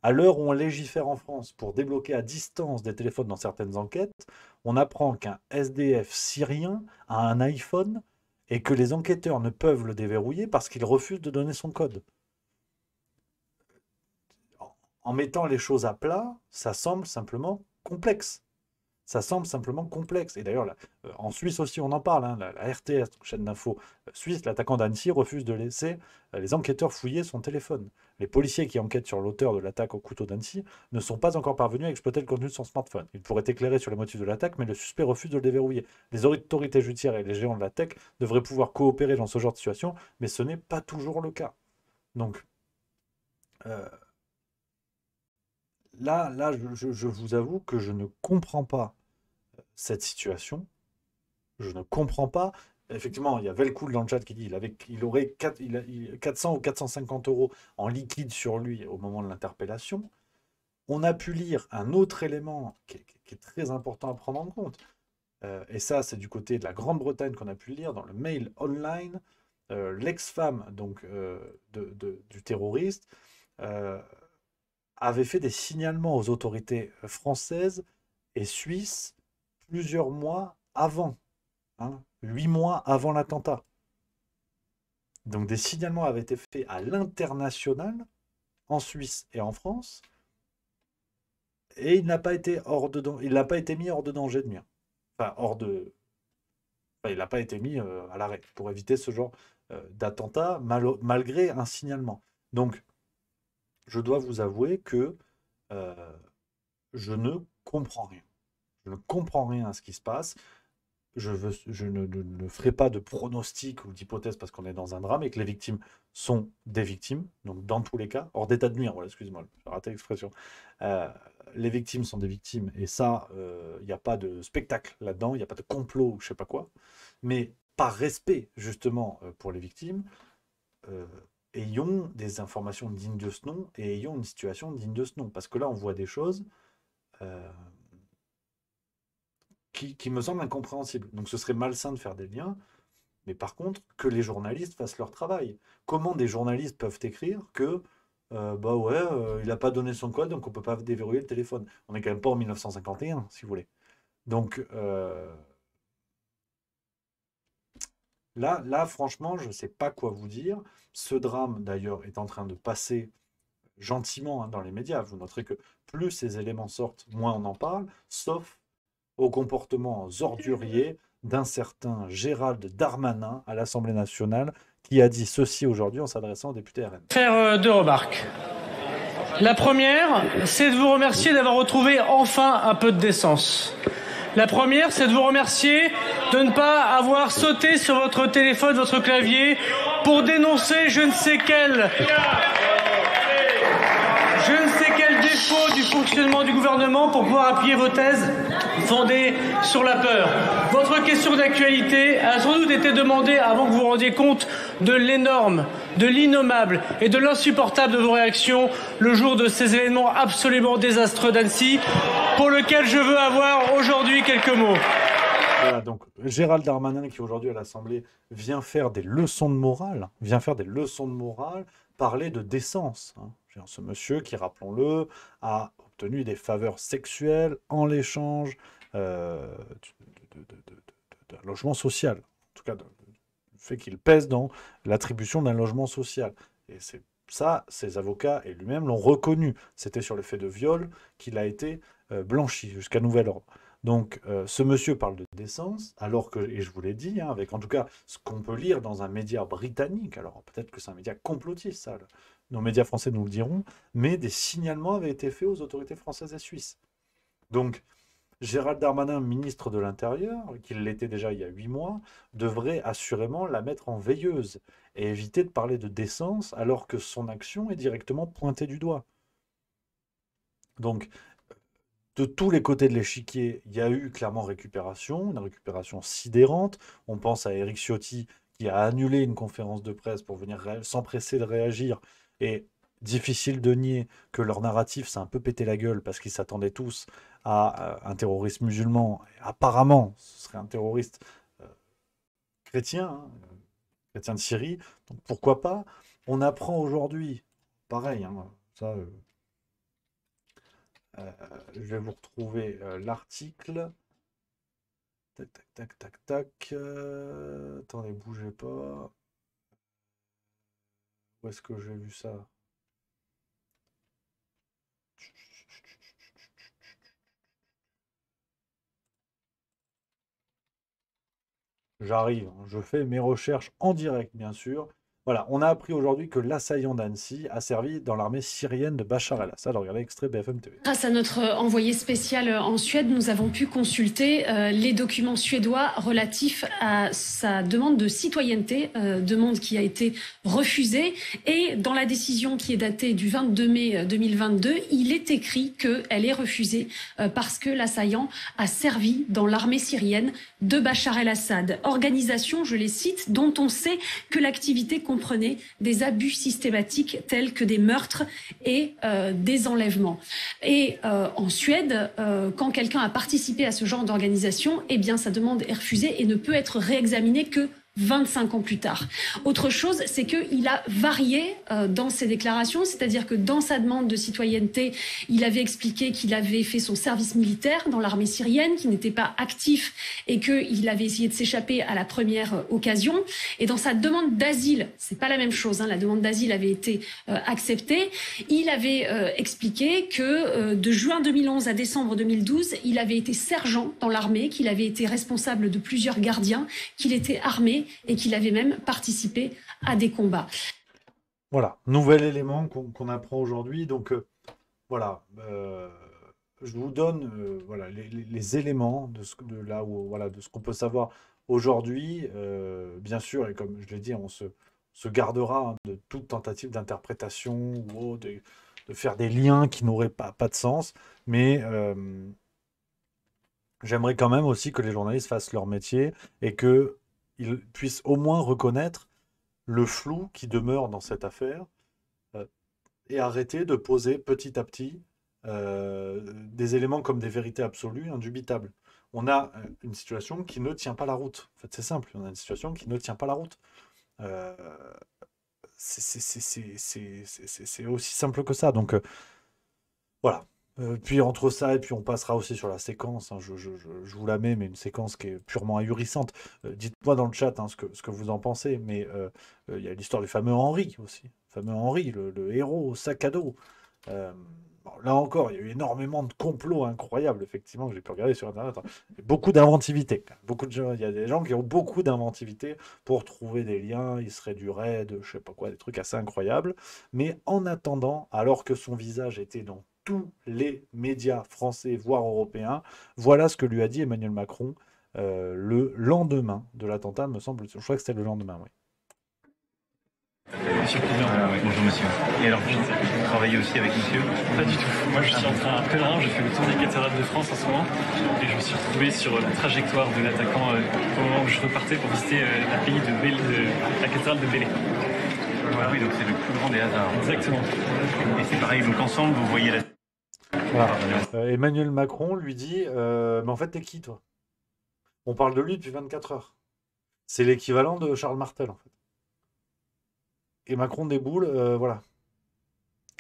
S3: À l'heure où on légifère en France pour débloquer à distance des téléphones dans certaines enquêtes, on apprend qu'un SDF syrien a un iPhone et que les enquêteurs ne peuvent le déverrouiller parce qu'il refuse de donner son code. En mettant les choses à plat, ça semble simplement complexe. Ça semble simplement complexe. Et d'ailleurs, en Suisse aussi, on en parle. La RTS, chaîne d'info suisse, l'attaquant d'Annecy refuse de laisser les enquêteurs fouiller son téléphone. Les policiers qui enquêtent sur l'auteur de l'attaque au couteau d'Annecy ne sont pas encore parvenus à exploiter le contenu de son smartphone. Ils pourraient éclairer sur les motifs de l'attaque, mais le suspect refuse de le déverrouiller. Les autorités judiciaires et les géants de la tech devraient pouvoir coopérer dans ce genre de situation, mais ce n'est pas toujours le cas. Donc, là, je vous avoue que je ne comprends pas cette situation. Je ne comprends pas. Effectivement, il y a Velcool dans le chat qui dit qu'il aurait 400 ou 450 € en liquide sur lui au moment de l'interpellation. On a pu lire un autre élément qui est très important à prendre en compte. Et ça, c'est du côté de la Grande-Bretagne qu'on a pu lire dans le Mail Online. L'ex-femme donc du terroriste avait fait des signalements aux autorités françaises et suisses plusieurs mois avant, 8 mois avant l'attentat. Donc des signalements avaient été faits à l'international, en Suisse et en France, et il n'a pas été mis hors de danger de nuire. Il n'a pas été mis à l'arrêt pour éviter ce genre d'attentat malgré un signalement. Donc, je dois vous avouer que je ne comprends rien. Je ne comprends rien à ce qui se passe. Je ne ferai pas de pronostic ou d'hypothèse parce qu'on est dans un drame et que les victimes sont des victimes. Donc, dans tous les cas, hors d'état de nuire, voilà, excuse-moi, j'ai raté l'expression. Les victimes sont des victimes et ça, il n'y a pas de spectacle là-dedans, il n'y a pas de complot ou je ne sais pas quoi. Mais par respect, justement, pour les victimes, ayons des informations dignes de ce nom et ayons une situation digne de ce nom. Parce que là, on voit des choses qui me semblent incompréhensibles. Donc ce serait malsain de faire des liens, mais par contre, que les journalistes fassent leur travail. Comment des journalistes peuvent écrire que il n'a pas donné son code, donc on ne peut pas déverrouiller le téléphone. On n'est quand même pas en 1951, si vous voulez. Donc là, franchement, je ne sais pas quoi vous dire. Ce drame, d'ailleurs, est en train de passer gentiment dans les médias. Vous noterez que plus ces éléments sortent, moins on en parle, sauf au comportement ordurier d'un certain Gérald Darmanin à l'Assemblée nationale, qui a dit ceci aujourd'hui en s'adressant aux députés RN.
S17: Faire deux remarques. La première, c'est de vous remercier d'avoir retrouvé enfin un peu de décence. La première, c'est de vous remercier de ne pas avoir sauté sur votre téléphone, votre clavier, pour dénoncer je ne sais quel défaut du fonctionnement du gouvernement pour pouvoir appuyer vos thèses fondées sur la peur. Votre question d'actualité a sans doute été demandée avant que vous vous rendiez compte de l'énorme, de l'innommable et de l'insupportable de vos réactions le jour de ces événements absolument désastreux d'Annecy, pour lesquels je veux avoir aujourd'hui quelques mots.
S3: Voilà, donc Gérald Darmanin, qui aujourd'hui à l'Assemblée vient faire des leçons de morale, parler de décence. Hein. Ce monsieur qui, rappelons-le, a obtenu des faveurs sexuelles en l'échange d'un logement social. En tout cas, du fait qu'il pèse dans l'attribution d'un logement social. Et c'est ça, ses avocats et lui-même l'ont reconnu. C'était sur le fait de viol qu'il a été blanchi jusqu'à nouvel ordre. Donc, ce monsieur parle de décence, alors que, et je vous l'ai dit, hein, avec en tout cas ce qu'on peut lire dans un média britannique, alors peut-être que c'est un média complotiste, ça, nos médias français nous le diront, mais des signalements avaient été faits aux autorités françaises et suisses. Donc, Gérald Darmanin, ministre de l'Intérieur, qui l'était déjà il y a 8 mois, devrait assurément la mettre en veilleuse et éviter de parler de décence alors que son action est directement pointée du doigt. Donc, de tous les côtés de l'échiquier, il y a eu clairement récupération, une récupération sidérante. On pense à Éric Ciotti qui a annulé une conférence de presse pour venir s'empresser de réagir. Et difficile de nier que leur narratif s'est un peu pété la gueule parce qu'ils s'attendaient tous à un terroriste musulman. Et apparemment, ce serait un terroriste chrétien, hein, chrétien de Syrie. Donc pourquoi pas? On apprend aujourd'hui, pareil, hein, ça... je vais vous retrouver l'article. Tac, tac, tac, tac, tac. Attendez, bougez pas. Où est-ce que j'ai vu ça? J'arrive, hein, je fais mes recherches en direct, bien sûr. Voilà, on a appris aujourd'hui que l'assaillant d'Annecy a servi dans l'armée syrienne de Bachar el-Assad. Regardez l'extrait BFM TV.
S18: Grâce à notre envoyé spécial en Suède, nous avons pu consulter les documents suédois relatifs à sa demande de citoyenneté, demande qui a été refusée. Et dans la décision qui est datée du 22 mai 2022, il est écrit qu'elle est refusée parce que l'assaillant a servi dans l'armée syrienne de Bachar el-Assad. Organisation, je les cite, dont on sait que l'activité comprenait des abus systématiques tels que des meurtres et des enlèvements. Et en Suède, quand quelqu'un a participé à ce genre d'organisation, eh bien sa demande est refusée et ne peut être réexaminée que 25 ans plus tard. Autre chose, c'est qu'il a varié dans ses déclarations, c'est-à-dire que dans sa demande de citoyenneté, il avait expliqué qu'il avait fait son service militaire dans l'armée syrienne, qu'il n'était pas actif et qu'il avait essayé de s'échapper à la première occasion. Et dans sa demande d'asile, c'est pas la même chose, hein, la demande d'asile avait été acceptée. Il avait expliqué que de juin 2011 à décembre 2012, il avait été sergent dans l'armée, qu'il avait été responsable de plusieurs gardiens, qu'il était armé et qu'il avait même participé à des combats.
S3: Voilà, nouvel élément qu'on apprend aujourd'hui. Donc voilà, je vous donne voilà, les éléments de ce qu'on peut savoir aujourd'hui. Bien sûr, et comme je l'ai dit, on se gardera hein, de toute tentative d'interprétation ou de faire des liens qui n'auraient pas de sens. Mais j'aimerais quand même aussi que les journalistes fassent leur métier et que ils puissent au moins reconnaître le flou qui demeure dans cette affaire et arrêter de poser petit à petit des éléments comme des vérités absolues, indubitables. On a une situation qui ne tient pas la route. En fait, c'est simple, on a une situation qui ne tient pas la route. C'est aussi simple que ça. Donc, voilà. Puis entre ça et puis on passera aussi sur la séquence, hein, je vous la mets, mais une séquence qui est purement ahurissante. Dites-moi dans le chat hein, ce que vous en pensez, mais il y a l'histoire du fameux Henri aussi. Le fameux Henri, le héros au sac à dos. Bon, là encore, il y a eu énormément de complots incroyables, effectivement, que j'ai pu regarder sur Internet. Hein. Beaucoup d'inventivité. Il y a des gens qui ont beaucoup d'inventivité pour trouver des liens. Il serait du raid, je sais pas quoi, des trucs assez incroyables. Mais en attendant, alors que son visage était dans tous les médias français, voire européens, voilà ce que lui a dit Emmanuel Macron le lendemain de l'attentat, me semble. Je crois que c'était le lendemain, oui.
S19: Monsieur le Président. Bonjour monsieur. Et alors, vous travaillez aussi avec monsieur?
S20: Pas du tout. Moi, je suis en train de pèlerin, je fais le tour des cathédrales de France en ce moment, et je me suis retrouvé sur la trajectoire de l'attaquant au moment où je repartais pour visiter la cathédrale de Bélé.
S19: Voilà. Oui, donc c'est le plus grand des hasards.
S20: Exactement.
S19: Et c'est pareil, donc ensemble, vous voyez la...
S3: Voilà. Emmanuel Macron lui dit mais en fait, t'es qui, toi? On parle de lui depuis 24 heures. C'est l'équivalent de Charles Martel, en fait. Et Macron déboule, voilà.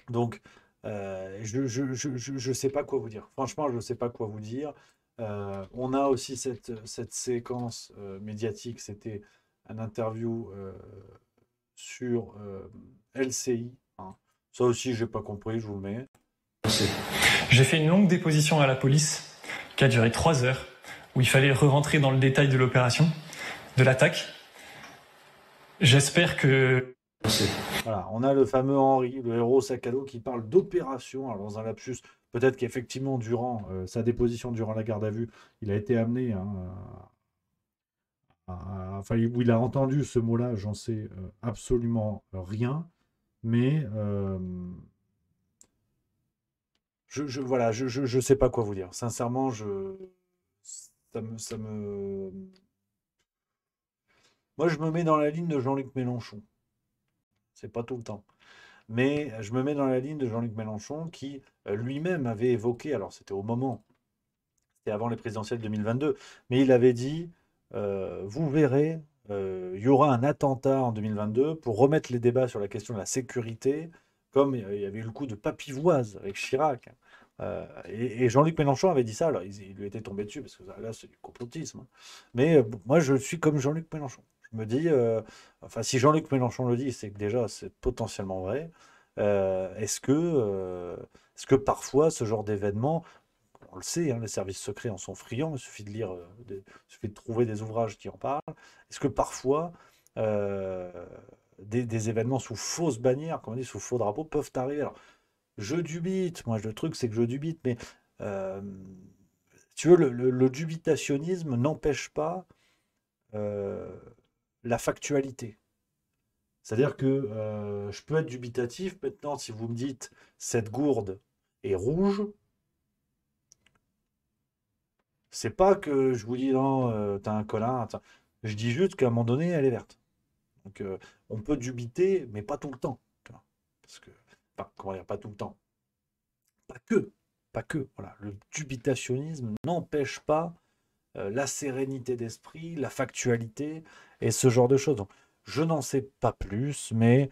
S3: Donc, je sais pas quoi vous dire. Franchement, je sais pas quoi vous dire. On a aussi cette séquence médiatique. C'était un interview sur LCI. Hein. Ça aussi, j'ai pas compris, je vous le mets.
S20: J'ai fait une longue déposition à la police qui a duré 3 heures, où il fallait re-rentrer dans le détail de l'opération, de l'attaque. J'espère que...
S3: Voilà, on a le fameux Henri, le héros sac à dos, qui parle d'opération. Alors, dans un lapsus, peut-être qu'effectivement, durant sa déposition, durant la garde à vue, il a été amené, enfin, où il a entendu ce mot-là, j'en sais absolument rien. Mais voilà, je sais pas quoi vous dire. Sincèrement, moi, je me mets dans la ligne de Jean-Luc Mélenchon. C'est pas tout le temps. Mais je me mets dans la ligne de Jean-Luc Mélenchon qui lui-même avait évoqué, alors c'était au moment, c'était avant les présidentielles 2022, mais il avait dit, vous verrez, il y aura un attentat en 2022 pour remettre les débats sur la question de la sécurité, comme il y avait eu le coup de Papivoise avec Chirac. Et Jean-Luc Mélenchon avait dit ça, alors il lui était tombé dessus, parce que là c'est du complotisme. Hein. Mais moi je suis comme Jean-Luc Mélenchon. Je me dis, enfin si Jean-Luc Mélenchon le dit, c'est que déjà c'est potentiellement vrai. Est-ce que parfois ce genre d'événement, on le sait, hein, les services secrets en sont friands, il suffit de lire, il suffit de trouver des ouvrages qui en parlent. Est-ce que parfois des événements sous fausse bannière, comme on dit, sous faux drapeau, peuvent arriver? Alors, je dubite, moi le truc c'est que je dubite, mais tu veux, le dubitationnisme n'empêche pas la factualité. C'est-à-dire que je peux être dubitatif, maintenant si vous me dites cette gourde est rouge, c'est pas que je vous dis non, t'as un colin, je dis juste qu'à un moment donné elle est verte. Donc on peut dubiter, mais pas tout le temps. Parce que, enfin, comment dire, pas tout le temps. Pas que. Voilà. Le dubitationnisme n'empêche pas la sérénité d'esprit, la factualité et ce genre de choses. Donc, je n'en sais pas plus, mais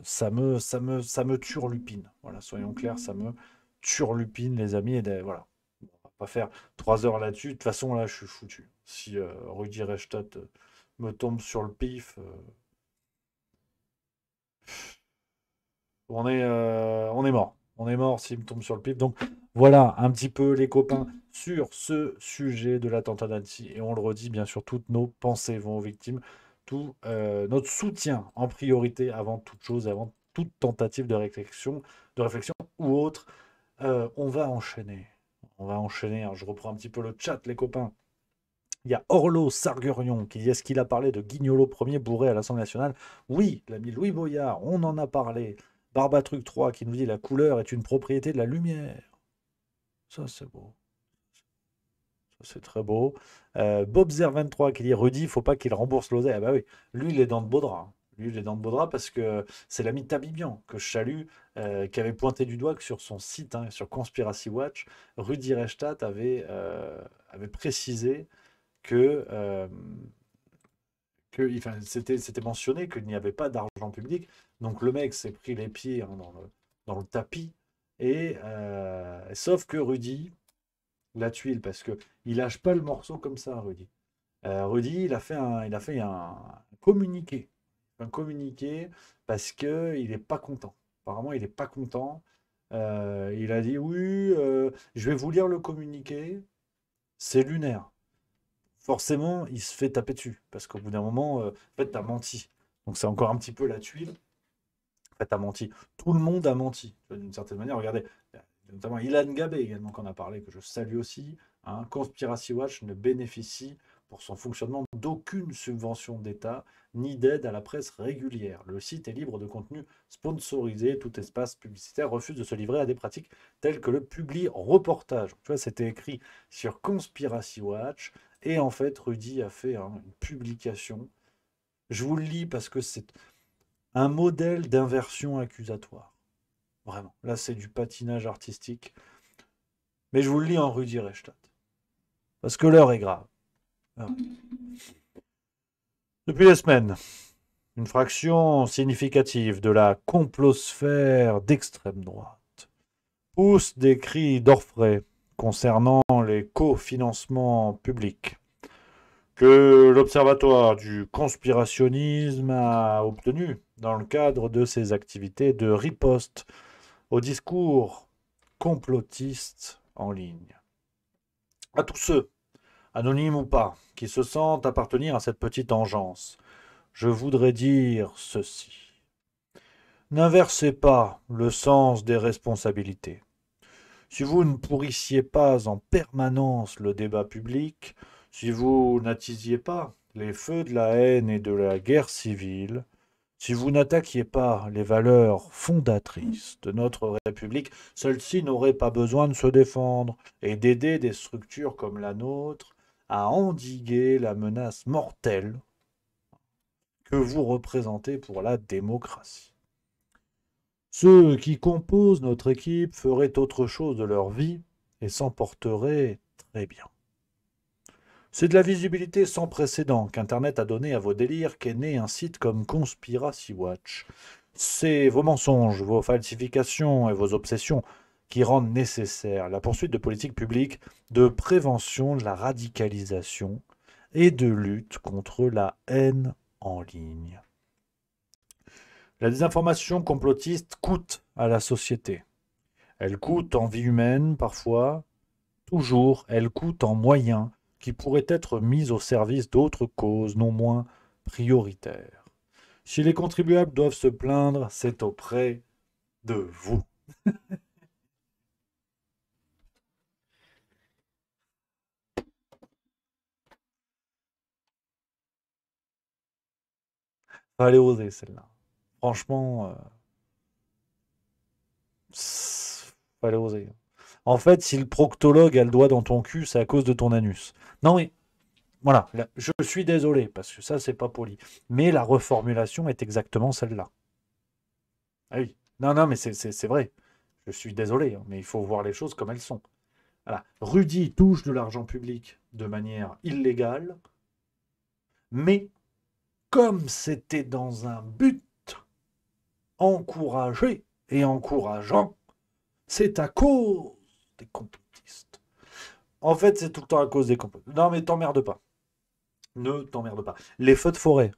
S3: ça me turlupine. Voilà, soyons clairs, ça me turlupine, les amis. Et voilà. On va pas faire 3 heures là-dessus. De toute façon, là, je suis foutu. Si Rudi Reichstadt me tombe sur le pif, on est mort. On est mort s'il me tombe sur le pif. Donc voilà un petit peu les copains sur ce sujet de l'attentat d'Annecy. Et on le redit, bien sûr, toutes nos pensées vont aux victimes. Tout notre soutien en priorité avant toute chose, avant toute tentative de réflexion ou autre. On va enchaîner. Alors, je reprends un petit peu le chat, les copains. Il y a Orlo Sargurion qui dit: est-ce qu'il a parlé de Guignolo premier bourré à l'Assemblée nationale? Oui, l'ami Louis Boyard, on en a parlé. Barbatruc 3 qui nous dit: la couleur est une propriété de la lumière. Ça, c'est beau. Ça, c'est très beau. Bobzer23 qui dit: Rudy, il ne faut pas qu'il rembourse l'oseille. Ah bah oui, lui, il est dans de beaux draps. Lui, il est dans de beaux draps parce que c'est l'ami Tabibian que je salue, qui avait pointé du doigt que sur son site, hein, sur Conspiracy Watch, Rudi Reichstadt avait précisé que enfin, c'était mentionné qu'il n'y avait pas d'argent public. Donc le mec s'est pris les pieds, hein, dans le tapis. Et sauf que Rudy, la tuile, parce que il lâche pas le morceau comme ça, Rudy. Rudy, il a fait un communiqué. Un communiqué parce qu'il n'est pas content. Apparemment, il n'est pas content. Il a dit: oui, je vais vous lire le communiqué. C'est lunaire. Forcément, il se fait taper dessus. Parce qu'au bout d'un moment, en fait, tu as menti. Donc c'est encore un petit peu la tuile. En fait, tu as menti. Tout le monde a menti. D'une certaine manière, regardez. Notamment Ilan Gabé également, qu'on a parlé, que je salue aussi. Hein, Conspiracy Watch ne bénéficie pour son fonctionnement d'aucune subvention d'État ni d'aide à la presse régulière. Le site est libre de contenu sponsorisé. Tout espace publicitaire refuse de se livrer à des pratiques telles que le publi-reportage. Tu vois, c'était écrit sur Conspiracy Watch. Et en fait, Rudy a fait une publication. Je vous le lis parce que c'est un modèle d'inversion accusatoire. Vraiment. Là, c'est du patinage artistique. Mais je vous le lis en Rudy Reichstadt. Parce que l'heure est grave. Ah. Depuis des semaines, une fraction significative de la complosphère d'extrême droite pousse des cris d'orfraie concernant les cofinancements publics que l'Observatoire du conspirationnisme a obtenu dans le cadre de ses activités de riposte au discours complotiste en ligne. À tous ceux, anonymes ou pas, qui se sentent appartenir à cette petite engeance, je voudrais dire ceci. N'inversez pas le sens des responsabilités. Si vous ne pourrissiez pas en permanence le débat public, si vous n'attisiez pas les feux de la haine et de la guerre civile, si vous n'attaquiez pas les valeurs fondatrices de notre République, celle-ci n'aurait pas besoin de se défendre et d'aider des structures comme la nôtre à endiguer la menace mortelle que vous représentez pour la démocratie. Ceux qui composent notre équipe feraient autre chose de leur vie et s'en porteraient très bien. C'est de la visibilité sans précédent qu'Internet a donné à vos délires qu'est né un site comme Conspiracy Watch. C'est vos mensonges, vos falsifications et vos obsessions qui rendent nécessaire la poursuite de politiques publiques de prévention de la radicalisation et de lutte contre la haine en ligne. La désinformation complotiste coûte à la société. Elle coûte en vie humaine parfois, toujours, elle coûte en moyens qui pourraient être mis au service d'autres causes non moins prioritaires. Si les contribuables doivent se plaindre, c'est auprès de vous. Fallait oser celle-là. Franchement, fallait oser. En fait, si le proctologue a le doigt dans ton cul, c'est à cause de ton anus. Non mais, voilà, là, je suis désolé, parce que ça, c'est pas poli. Mais la reformulation est exactement celle-là. Ah oui. Non, mais c'est vrai. Je suis désolé, mais il faut voir les choses comme elles sont. Voilà. Rudy touche de l'argent public de manière illégale, mais comme c'était dans un but encouragé et encourageant, c'est à cause des complotistes. En fait, c'est tout le temps à cause des complotistes. Non, mais t'emmerde pas. Ne t'emmerde pas. Les feux de forêt,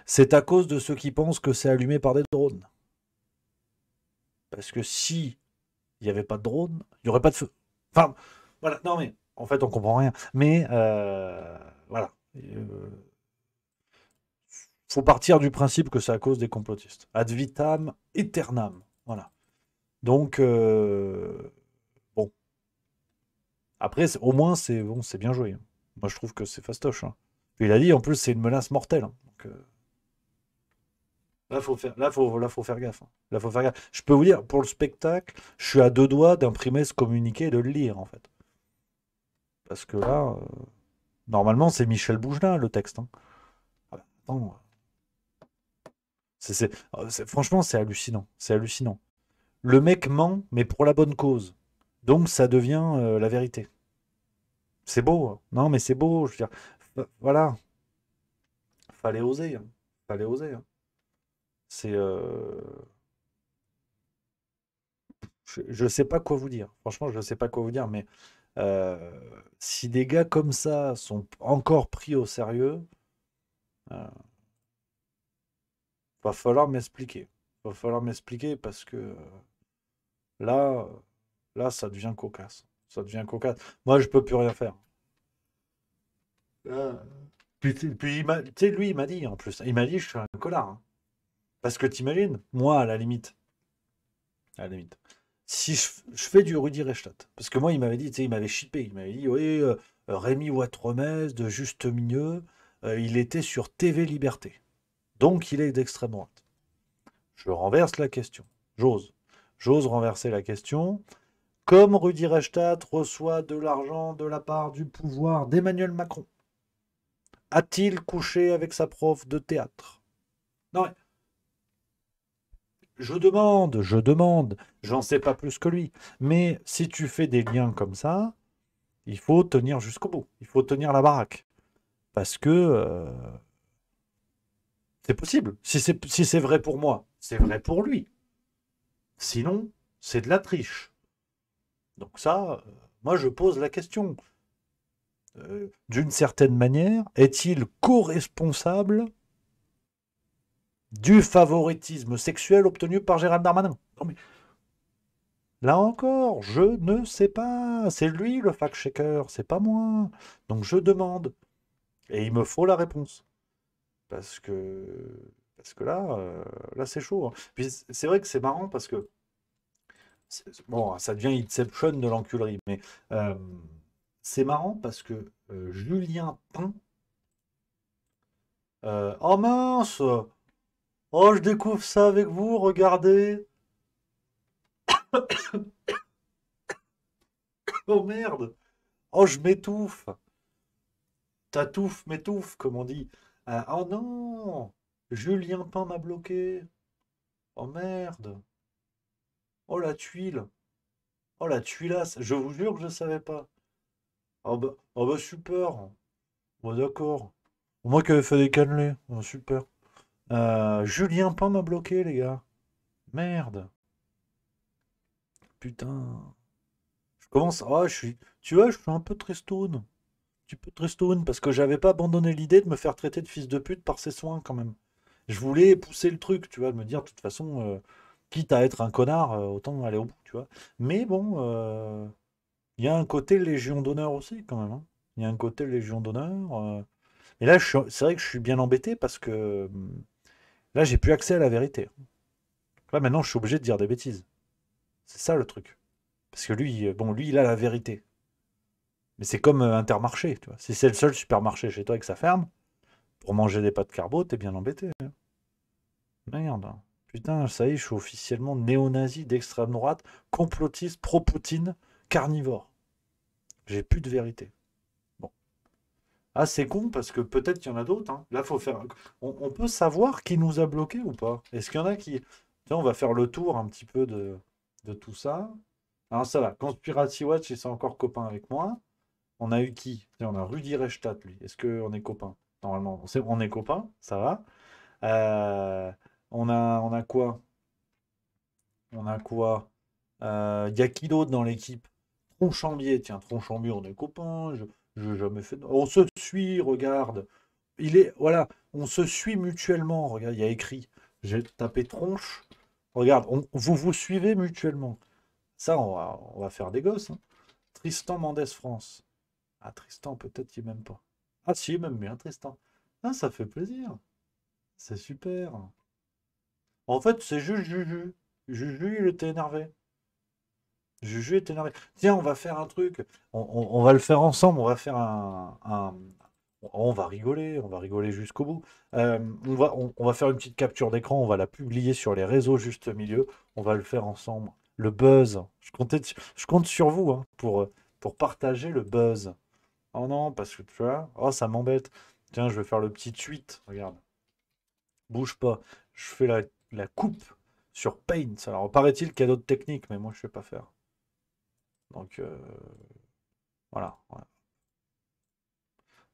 S3: c'est à cause de ceux qui pensent que c'est allumé par des drones. Parce que si il n'y avait pas de drone, il n'y aurait pas de feu. Enfin, voilà. Non, mais en fait, on comprend rien. Mais voilà. Faut partir du principe que c'est à cause des complotistes. Ad vitam aeternam. Voilà. Donc, bon. Après, au moins, c'est bon, c'est bien joué. Moi, je trouve que c'est fastoche. Hein. Puis il a dit, en plus, c'est une menace mortelle. Hein. Donc, là, faut faire gaffe. Hein. Là, faut faire gaffe. Je peux vous dire, pour le spectacle, je suis à 2 doigts d'imprimer ce communiqué et de le lire, en fait. Parce que là, normalement, c'est Michel Bougelin, le texte. Hein. Attends. Franchement, c'est hallucinant. C'est hallucinant. Le mec ment, mais pour la bonne cause. Donc, ça devient la vérité. C'est beau. Hein. Non, mais c'est beau. Je veux dire, voilà. Fallait oser. Hein. Fallait oser. Hein. C'est... Je sais pas quoi vous dire. Franchement, je sais pas quoi vous dire, mais si des gars comme ça sont encore pris au sérieux, va falloir m'expliquer. Va falloir m'expliquer parce que là, ça devient cocasse. Ça devient cocasse. Moi, je peux plus rien faire. Puis tu sais, lui, il m'a dit en plus. Il m'a dit, je suis un connard. Hein. Parce que t'imagines, moi, à la limite, si je fais du Rudy Reichstadt, parce que moi, il m'avait dit, tu sais, il m'avait shippé. Il m'avait dit, oui, Rémi Ouattremez de Juste Milieu, il était sur TV Liberté. Donc il est d'extrême droite. Je renverse la question. J'ose renverser la question. Comme Rudi Reichstadt reçoit de l'argent de la part du pouvoir d'Emmanuel Macron, a-t-il couché avec sa prof de théâtre? Non, mais je demande, j'en sais pas plus que lui. Mais si tu fais des liens comme ça, il faut tenir jusqu'au bout. Il faut tenir la baraque. Parce que c'est possible. Si c'est vrai pour moi, c'est vrai pour lui. Sinon, c'est de la triche. Donc ça, moi je pose la question. D'une certaine manière, est-il co-responsable du favoritisme sexuel obtenu par Gérald Darmanin? Non mais, là encore, je ne sais pas. C'est lui le fact-checker, c'est pas moi. Donc je demande. Et il me faut la réponse. Parce que là c'est chaud. Hein. Puis c'est vrai que c'est marrant parce que bon, ça devient Inception de l'enculerie, mais c'est marrant parce que Julien Pain. Oh mince! Oh, je découvre ça avec vous, regardez! Oh merde! Oh, je m'étouffe! T'atouffe, m'étouffe, comme on dit. Oh non! Julien Pain m'a bloqué. Oh merde! Oh la tuile! Oh la tuilasse! Je vous jure que je ne savais pas. Oh bah super! Bon d'accord. Moi qui avais fait des cannelés. Oh, super. Julien Pain m'a bloqué, les gars. Merde. Putain. Je commence. Oh, tu vois, je suis un peu tristoun. Un petit peu tristoun parce que j'avais pas abandonné l'idée de me faire traiter de fils de pute par ses soins quand même. Je voulais pousser le truc, tu vois, de me dire de toute façon, quitte à être un connard, autant aller au bout, tu vois. Mais bon, il y a un côté Légion d'honneur aussi quand même. Hein. Il y a un côté Légion d'honneur. Et là, c'est vrai que je suis bien embêté parce que là, j'ai plus accès à la vérité. Là, maintenant, je suis obligé de dire des bêtises. C'est ça le truc. Parce que lui, bon, lui, il a la vérité. Mais c'est comme Intermarché, tu vois. Si c'est le seul supermarché chez toi et que ça ferme, pour manger des pâtes carbo, t'es bien embêté. Hein. Merde. Putain, ça y est, je suis officiellement néo-nazi d'extrême droite, complotiste, pro-Poutine, carnivore. J'ai plus de vérité. Bon. Ah, c'est con parce que peut-être qu'il y en a d'autres. Hein. Là, faut faire. On peut savoir qui nous a bloqués ou pas? Est-ce qu'il y en a qui. Tiens, on va faire le tour un petit peu de tout ça. Alors, ça va. Conspiracy Watch, ils sont encore copains avec moi. On a eu qui? Tiens, on a Rudi Reichstadt, lui. Est-ce qu'on est copains? Normalement, on est copains, ça va. On a quoi? On a quoi? Y a qui d'autre dans l'équipe? Tronchambier, tiens, Tronchambier, on est copains. Je jamais fait. On se suit, regarde. Voilà, on se suit mutuellement. Regarde, il y a écrit. J'ai tapé tronche. Regarde, vous suivez mutuellement. Ça, on va faire des gosses. Hein. Tristan Mendes France. Ah, Tristan, peut-être qu'il m'aime pas. Ah, si, il m'aime bien, Tristan. Ah, ça fait plaisir. C'est super. En fait, c'est juste Juju. Juju, il était énervé. Juju est énervé. Tiens, on va faire un truc. On va le faire ensemble. On va faire on va rigoler jusqu'au bout. On va faire une petite capture d'écran. On va la publier sur les réseaux Juste Milieu. On va le faire ensemble. Le buzz. Je compte sur vous hein, pour partager le buzz. Oh non, parce que tu vois, oh ça m'embête. Tiens, je vais faire le petit tweet. Regarde. Bouge pas. Je fais la coupe sur Paint. Alors, paraît-il qu'il y a d'autres techniques, mais moi, je sais pas faire. Donc, voilà.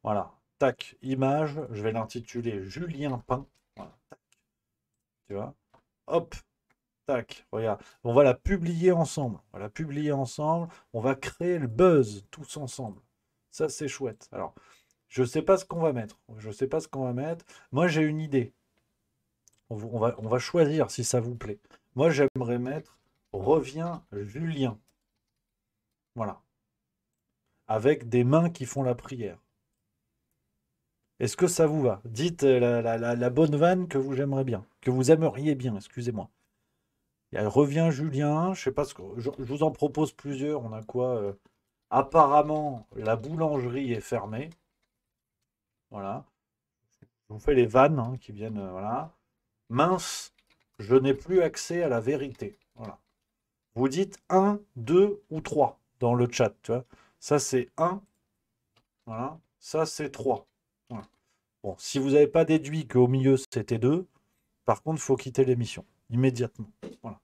S3: Voilà. Tac, image. Je vais l'intituler Julien Pain. Voilà. Tac. Tu vois. Hop. Tac. Regarde. On va la publier ensemble. On va créer le buzz tous ensemble. Ça, c'est chouette. Alors, je sais pas ce qu'on va mettre. Moi, j'ai une idée. On va choisir si ça vous plaît. Moi, j'aimerais mettre Reviens Julien. Voilà. Avec des mains qui font la prière. Est-ce que ça vous va? Dites la bonne vanne que vous aimeriez bien, excusez-moi. Il y a Reviens Julien, je sais pas ce que. Je vous en propose plusieurs. On a quoi Apparemment, la boulangerie est fermée. Voilà. Je vous fais les vannes hein, qui viennent. Voilà. Mince, je n'ai plus accès à la vérité. Voilà. Vous dites 1, 2 ou 3 dans le chat. Tu vois. Ça, c'est 1. Voilà. Ça, c'est 3. Voilà. Bon, si vous n'avez pas déduit qu'au milieu, c'était 2, par contre, il faut quitter l'émission. Immédiatement. Voilà.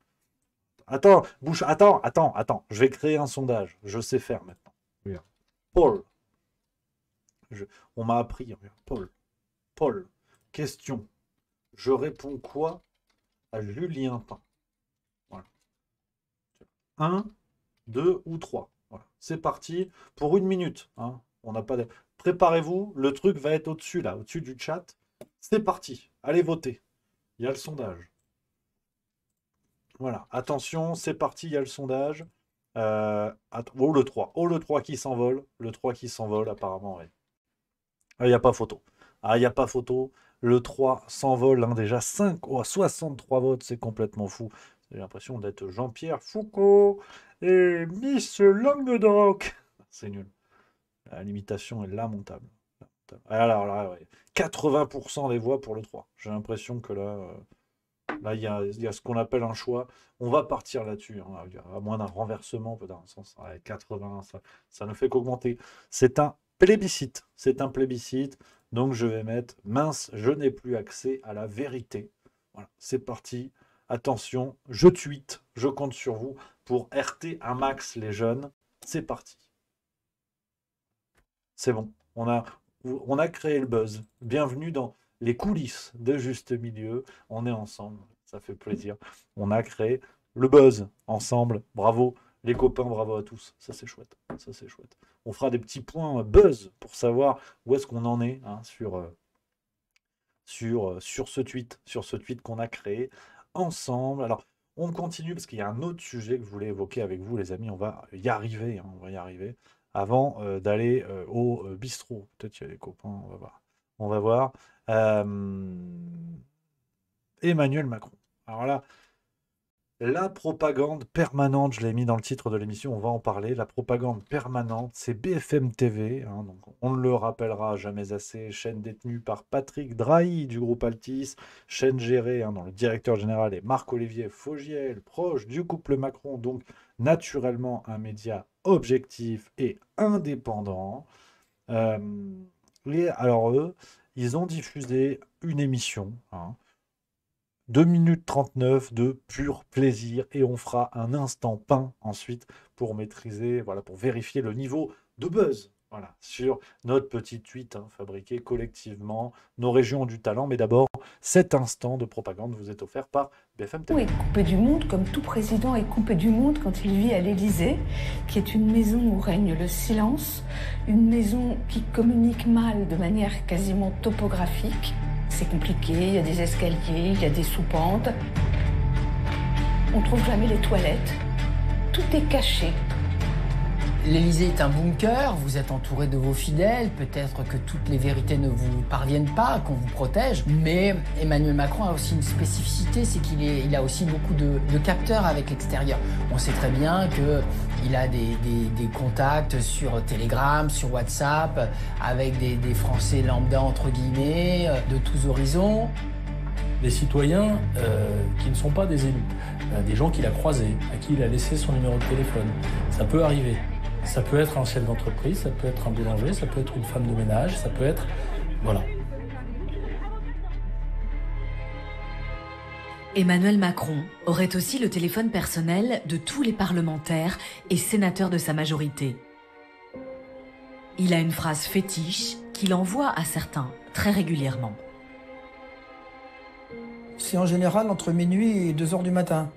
S3: Attends, bouche, attends. Je vais créer un sondage. Je sais faire maintenant. Regarde. Paul. On m'a appris. Regarde. Paul. Question. Je réponds quoi à Julien Pain? Voilà. 1, 2 ou 3. Voilà. C'est parti pour 1 minute. Hein. On n'a pas de... Préparez-vous. Le truc va être au-dessus, là, au-dessus du chat. C'est parti. Allez voter. Il y a le sondage. Voilà, attention, c'est parti, il y a le sondage. Oh, le 3. Oh, le 3 qui s'envole. Le 3 qui s'envole, apparemment, oui. Ah, il n'y a pas photo. Ah, il n'y a pas photo. Le 3 s'envole, hein, déjà 5. Oh, 63 votes, c'est complètement fou. J'ai l'impression d'être Jean-Pierre Foucault et Miss Languedoc. C'est nul. L'imitation est lamentable. Alors là, ouais. 80% des voix pour le 3. J'ai l'impression que là... Là, il y a ce qu'on appelle un choix. On va partir là-dessus, hein, à moins d'un renversement, peut-être dans le sens 80, ça ne fait qu'augmenter. C'est un plébiscite. C'est un plébiscite. Donc, je vais mettre mince, je n'ai plus accès à la vérité. Voilà, c'est parti. Attention, je tweete. Je compte sur vous pour RT un max, les jeunes. C'est parti. C'est bon. On a créé le buzz. Bienvenue dans les coulisses de Juste Milieu. On est ensemble, ça fait plaisir. On a créé le buzz ensemble. Bravo les copains, bravo à tous. Ça c'est chouette, ça c'est chouette. On fera des petits points buzz pour savoir où est-ce qu'on en est hein, sur ce tweet qu'on a créé ensemble. Alors on continue parce qu'il y a un autre sujet que je voulais évoquer avec vous les amis. On va y arriver, hein, on va y arriver avant d'aller au bistrot. Peut-être qu'il y a des copains, on va voir. On va voir. Emmanuel Macron. Alors là, la propagande permanente, je l'ai mis dans le titre de l'émission, on va en parler. La propagande permanente, c'est BFM TV. Hein, donc on ne le rappellera jamais assez. Chaîne détenue par Patrick Drahi du groupe Altis. Chaîne gérée, hein, dont le directeur général est Marc-Olivier Fogiel, proche du couple Macron. Donc naturellement un média objectif et indépendant. Et alors eux, ils ont diffusé une émission, hein, 2 minutes 39 de pur plaisir, et on fera un instant pain ensuite pour maîtriser, voilà, pour vérifier le niveau de buzz, voilà, sur notre petit tweet hein, fabriqué collectivement. Nos régions ont du talent, mais d'abord, cet instant de propagande vous est offert par BFM TV.
S21: Il est coupé du monde, comme tout président est coupé du monde quand il vit à l'Élysée, qui est une maison où règne le silence, une maison qui communique mal de manière quasiment topographique. C'est compliqué, il y a des escaliers, il y a des soupentes. On ne trouve jamais les toilettes. Tout est caché.
S22: L'Élysée est un bunker, vous êtes entouré de vos fidèles, peut-être que toutes les vérités ne vous parviennent pas, qu'on vous protège, mais Emmanuel Macron a aussi une spécificité, c'est qu'il a aussi beaucoup de capteurs avec l'extérieur. On sait très bien qu'il a des contacts sur Telegram, sur WhatsApp, avec des Français lambda, entre guillemets, de tous horizons.
S23: Des citoyens qui ne sont pas des élus, des gens qu'il a croisés, à qui il a laissé son numéro de téléphone. Ça peut arriver. Ça peut être un chef d'entreprise, ça peut être un boulanger, ça peut être une femme de ménage, ça peut être... Voilà.
S11: Emmanuel Macron aurait aussi le téléphone personnel de tous les parlementaires et sénateurs de sa majorité. Il a une phrase fétiche qu'il envoie à certains très régulièrement.
S24: C'est en général entre minuit et 2h du matin.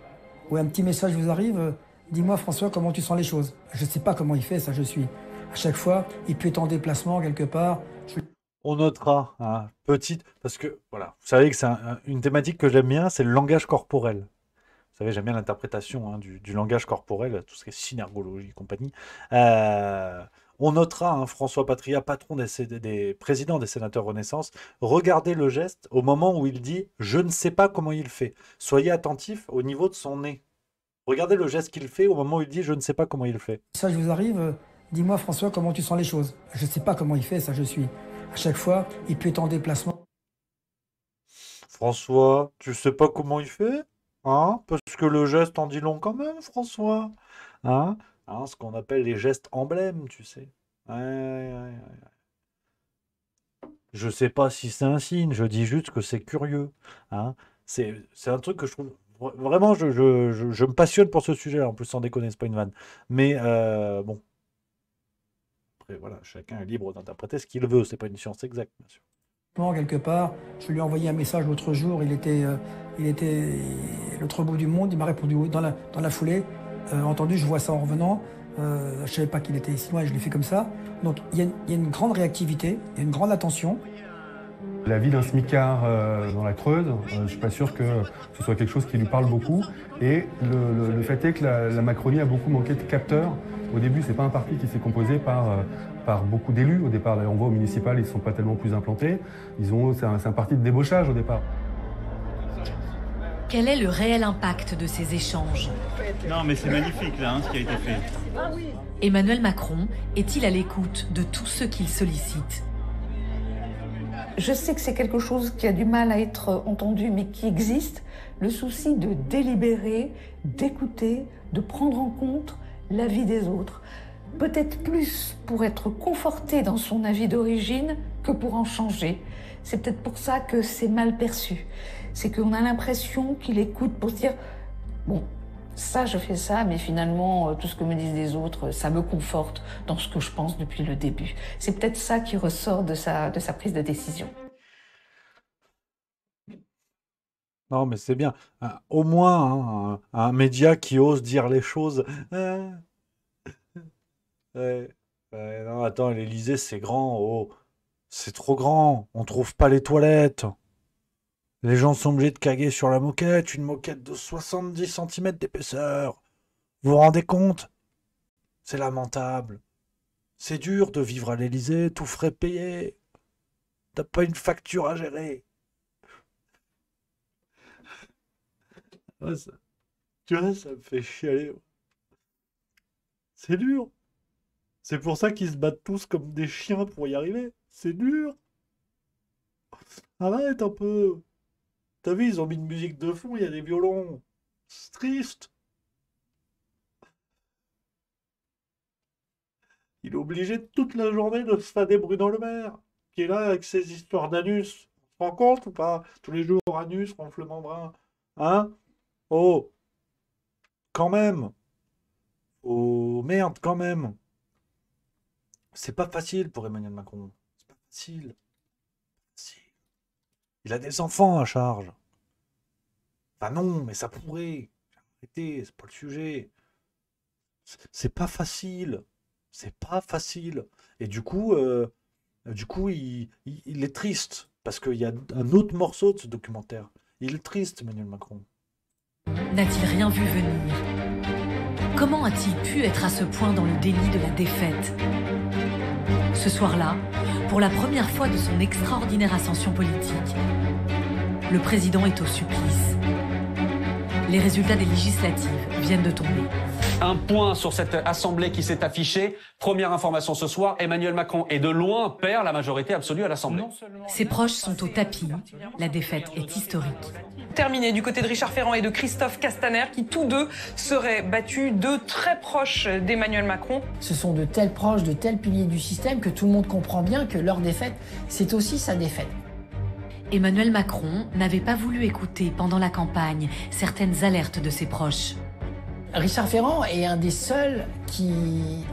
S24: Où un petit message vous arrive, dis-moi François comment tu sens les choses. Je ne sais pas comment il fait ça, je suis. À chaque fois, il peut être en déplacement quelque part.
S3: On notera, hein, petite, parce que voilà, vous savez que c'est une thématique que j'aime bien, c'est le langage corporel. Vous savez, j'aime bien l'interprétation hein, du langage corporel, tout ce qui est synergologie et compagnie. On notera hein, François Patria, patron des présidents des sénateurs Renaissance, regardez le geste au moment où il dit « je ne sais pas comment il fait ». Soyez attentifs au niveau de son nez. Regardez le geste qu'il fait au moment où il dit « je ne sais pas comment il fait ».
S24: Ça, je vous arrive, Dis-moi François, comment tu sens les choses? Je ne sais pas comment il fait, ça je suis. À chaque fois, il peut être en déplacement.
S3: François, tu sais pas comment il fait? Hein? Parce que le geste en dit long quand même, François. Hein? Hein, ce qu'on appelle les gestes emblèmes, tu sais. Ouais, ouais, ouais. Je sais pas si c'est un signe, je dis juste que c'est curieux. Hein? C'est un truc que je trouve... Vraiment, je me passionne pour ce sujet, en plus sans déconner, c'est pas une vanne. Mais bon. Après, voilà, chacun est libre d'interpréter ce qu'il veut, c'est pas une science exacte, bien sûr.
S24: Quelque part, je lui ai envoyé un message l'autre jour, il était l'autre bout du monde, il m'a répondu dans la foulée. Entendu, je vois ça en revenant, je savais pas qu'il était ici loin et je l'ai fait comme ça. Donc il y a une grande réactivité, il y a une grande attention.
S1: La vie d'un smicard dans la Creuse, je ne suis pas sûr que ce soit quelque chose qui lui parle beaucoup. Et le fait est que la Macronie a beaucoup manqué de capteurs. Au début, ce n'est pas un parti qui s'est composé par beaucoup d'élus. Au départ, on voit au municipal, ils ne sont pas tellement plus implantés. C'est un parti de débauchage au départ.
S11: Quel est le réel impact de ces échanges?
S19: Non, mais c'est magnifique, là, ce qui a été fait.
S11: Emmanuel Macron est-il à l'écoute de tous ceux qu'il sollicite?
S21: Je sais que c'est quelque chose qui a du mal à être entendu, mais qui existe. Le souci de délibérer, d'écouter, de prendre en compte l'avis des autres. Peut-être plus pour être conforté dans son avis d'origine que pour en changer. C'est peut-être pour ça que c'est mal perçu. C'est qu'on a l'impression qu'il écoute pour se dire « Bon, ça, je fais ça, mais finalement, tout ce que me disent les autres, ça me conforte dans ce que je pense depuis le début. » C'est peut-être ça qui ressort de sa prise de décision.
S3: Non, mais c'est bien. Au moins, un média qui ose dire les choses. Non, attends, l'Élysée, c'est grand. Oh, c'est trop grand. On trouve pas les toilettes. Les gens sont obligés de caguer sur la moquette. Une moquette de 70 cm d'épaisseur. Vous vous rendez compte? C'est lamentable. C'est dur de vivre à l'Élysée, tout frais payé. T'as pas une facture à gérer. Ouais, tu vois, ça me fait chialer. C'est dur. C'est pour ça qu'ils se battent tous comme des chiens pour y arriver. C'est dur. Arrête un peu. T'as vu, ils ont mis une musique de fond, il y a des violons. C'est triste. Il est obligé toute la journée de se fader Bruno Le Maire, qui est là avec ses histoires d'anus. On se rend compte ou pas? Tous les jours, anus, ronflement brun. Hein? Oh! Quand même! Oh merde, quand même! C'est pas facile pour Emmanuel Macron. C'est pas facile. Il a des enfants à charge. Enfin non, mais ça pourrait. Arrêtez, c'est pas le sujet. C'est pas facile. C'est pas facile. Et du coup, il est triste. Parce qu'il y a un autre morceau de ce documentaire. Il est triste, Emmanuel Macron.
S11: N'a-t-il rien vu venir? Comment a-t-il pu être à ce point dans le déni de la défaite? Ce soir-là, pour la première fois de son extraordinaire ascension politique, le président est au supplice. Les résultats des législatives viennent de tomber.
S5: Un point sur cette assemblée qui s'est affichée. Première information ce soir, Emmanuel Macron est de loin perd la majorité absolue à l'Assemblée.
S11: Ses proches sont au tapis. La défaite est historique.
S6: Terminé du côté de Richard Ferrand et de Christophe Castaner, qui tous deux seraient battus, deux très proches d'Emmanuel Macron.
S22: Ce sont de tels proches, de tels piliers du système que tout le monde comprend bien que leur défaite, c'est aussi sa défaite.
S11: Emmanuel Macron n'avait pas voulu écouter pendant la campagne certaines alertes de ses proches.
S22: Richard Ferrand est un des seuls qui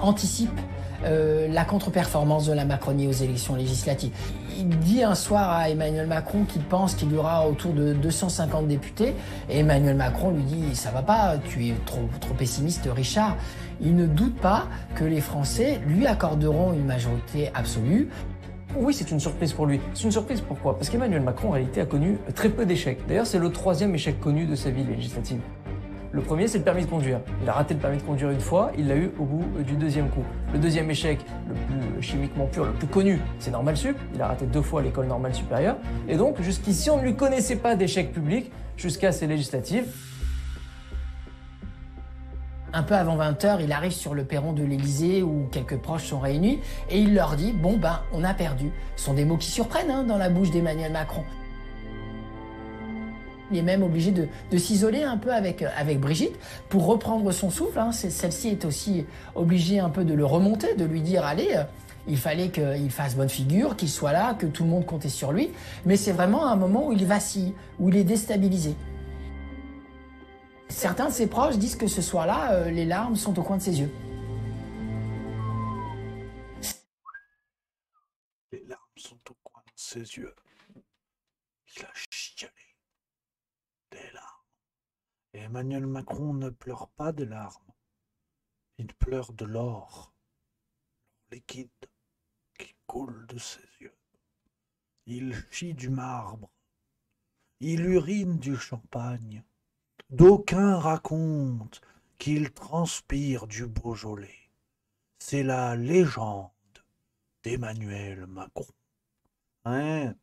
S22: anticipe la contre-performance de la Macronie aux élections législatives. Il dit un soir à Emmanuel Macron qu'il pense qu'il y aura autour de 250 députés. Et Emmanuel Macron lui dit « ça va pas, tu es trop pessimiste, Richard ». Il ne doute pas que les Français lui accorderont une majorité absolue.
S6: Oui, c'est une surprise pour lui. C'est une surprise pourquoi? Parce qu'Emmanuel Macron, en réalité, a connu très peu d'échecs. D'ailleurs, c'est le 3e échec connu de sa vie législative. Le premier, c'est le permis de conduire. Il a raté le permis de conduire une fois, il l'a eu au bout du 2e coup. Le 2e échec, le plus chimiquement pur, le plus connu, c'est Normal Sup. Il a raté 2 fois l'école normale supérieure. Et donc, jusqu'ici, on ne lui connaissait pas d'échec public jusqu'à ces législatives.
S22: Un peu avant 20h, il arrive sur le perron de l'Élysée où quelques proches sont réunis et il leur dit « Bon ben, on a perdu ». Ce sont des mots qui surprennent dans la bouche d'Emmanuel Macron. Il est même obligé de s'isoler un peu avec Brigitte pour reprendre son souffle. Celle-ci est aussi obligée un peu de le remonter, de lui dire « Allez ». Il fallait qu'il fasse bonne figure, qu'il soit là, que tout le monde comptait sur lui. Mais c'est vraiment un moment où il vacille, où il est déstabilisé. Certains de ses proches disent que ce soir-là, les larmes sont au coin de ses yeux.
S3: Les larmes sont au coin de ses yeux. Il a chialé. Des larmes. Et Emmanuel Macron ne pleure pas des larmes. Il pleure de l'or. Liquide qui coule de ses yeux. Il chie du marbre. Il urine du champagne. D'aucuns racontent qu'il transpire du Beaujolais. C'est la légende d'Emmanuel Macron. Hein?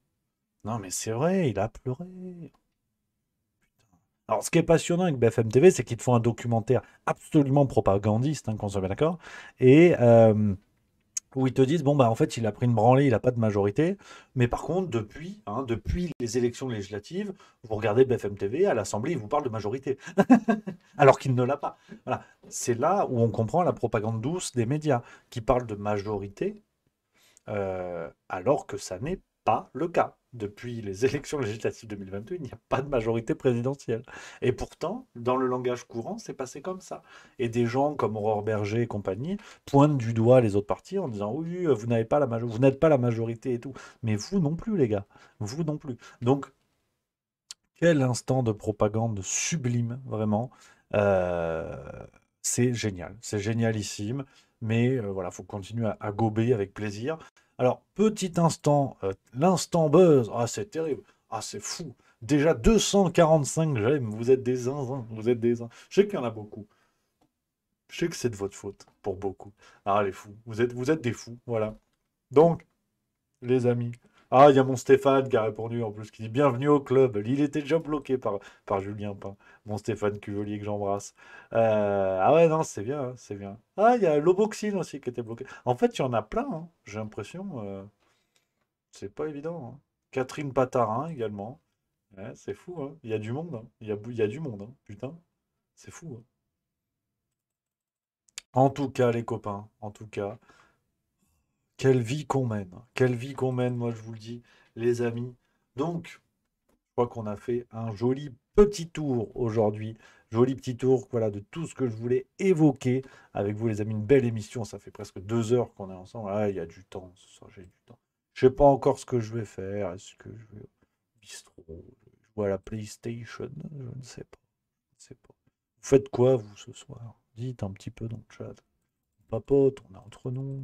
S3: Non mais c'est vrai, il a pleuré. Putain. Alors ce qui est passionnant avec BFM TV, c'est qu'ils te font un documentaire absolument propagandiste, qu'on soit bien d'accord, et où ils te disent, bon, bah en fait, il a pris une branlée, il n'a pas de majorité, mais par contre, depuis les élections législatives, vous regardez BFM TV, à l'Assemblée, il vous parle de majorité, alors qu'il ne l'a pas. Voilà. C'est là où on comprend la propagande douce des médias, qui parlent de majorité, alors que ça n'est pas le cas. Depuis les élections législatives 2022, il n'y a pas de majorité présidentielle. Et pourtant, dans le langage courant, c'est passé comme ça. Et des gens comme Aurore Berger et compagnie pointent du doigt les autres partis en disant « Oui, vous n'avez pas vous n'êtes pas la majorité et tout. » Mais vous non plus, les gars. Vous non plus. Donc, quel instant de propagande sublime, vraiment. C'est génial. C'est génialissime. Mais voilà, il faut continuer à gober avec plaisir. Alors, petit instant, l'instant buzz, ah c'est terrible, ah c'est fou. Déjà 245 j'aime, vous êtes des zinzins, vous êtes des zinzins. Je sais qu'il y en a beaucoup. Je sais que c'est de votre faute, pour beaucoup. Ah les fous, vous êtes des fous, voilà. Donc, les amis. Ah, il y a mon Stéphane qui a répondu en plus, qui dit bienvenue au club. Il était déjà bloqué par Julien Pain. Mon Stéphane Cuvelier que j'embrasse. Ah ouais, non, c'est bien, c'est bien. Ah, il y a Loboxine aussi qui était bloqué. En fait, il y en a plein, j'ai l'impression. C'est pas évident. Catherine Patarin également. Ouais, c'est fou, il y a du monde. Il y a du monde, putain. C'est fou. En tout cas, les copains, en tout cas. Quelle vie qu'on mène. Quelle vie qu'on mène, moi je vous le dis, les amis. Donc, je crois qu'on a fait un joli petit tour aujourd'hui. Joli petit tour, voilà, de tout ce que je voulais évoquer avec vous, les amis. Une belle émission. Ça fait presque 2 heures qu'on est ensemble. Ah, il y a du temps. Ce soir, j'ai du temps. Je sais pas encore ce que je vais faire. Est-ce que je vais au bistrot? Jouer à la PlayStation? Je ne sais pas. Je ne sais pas. Vous faites quoi, vous, ce soir? Dites un petit peu dans le chat. On papote, on est entre nous.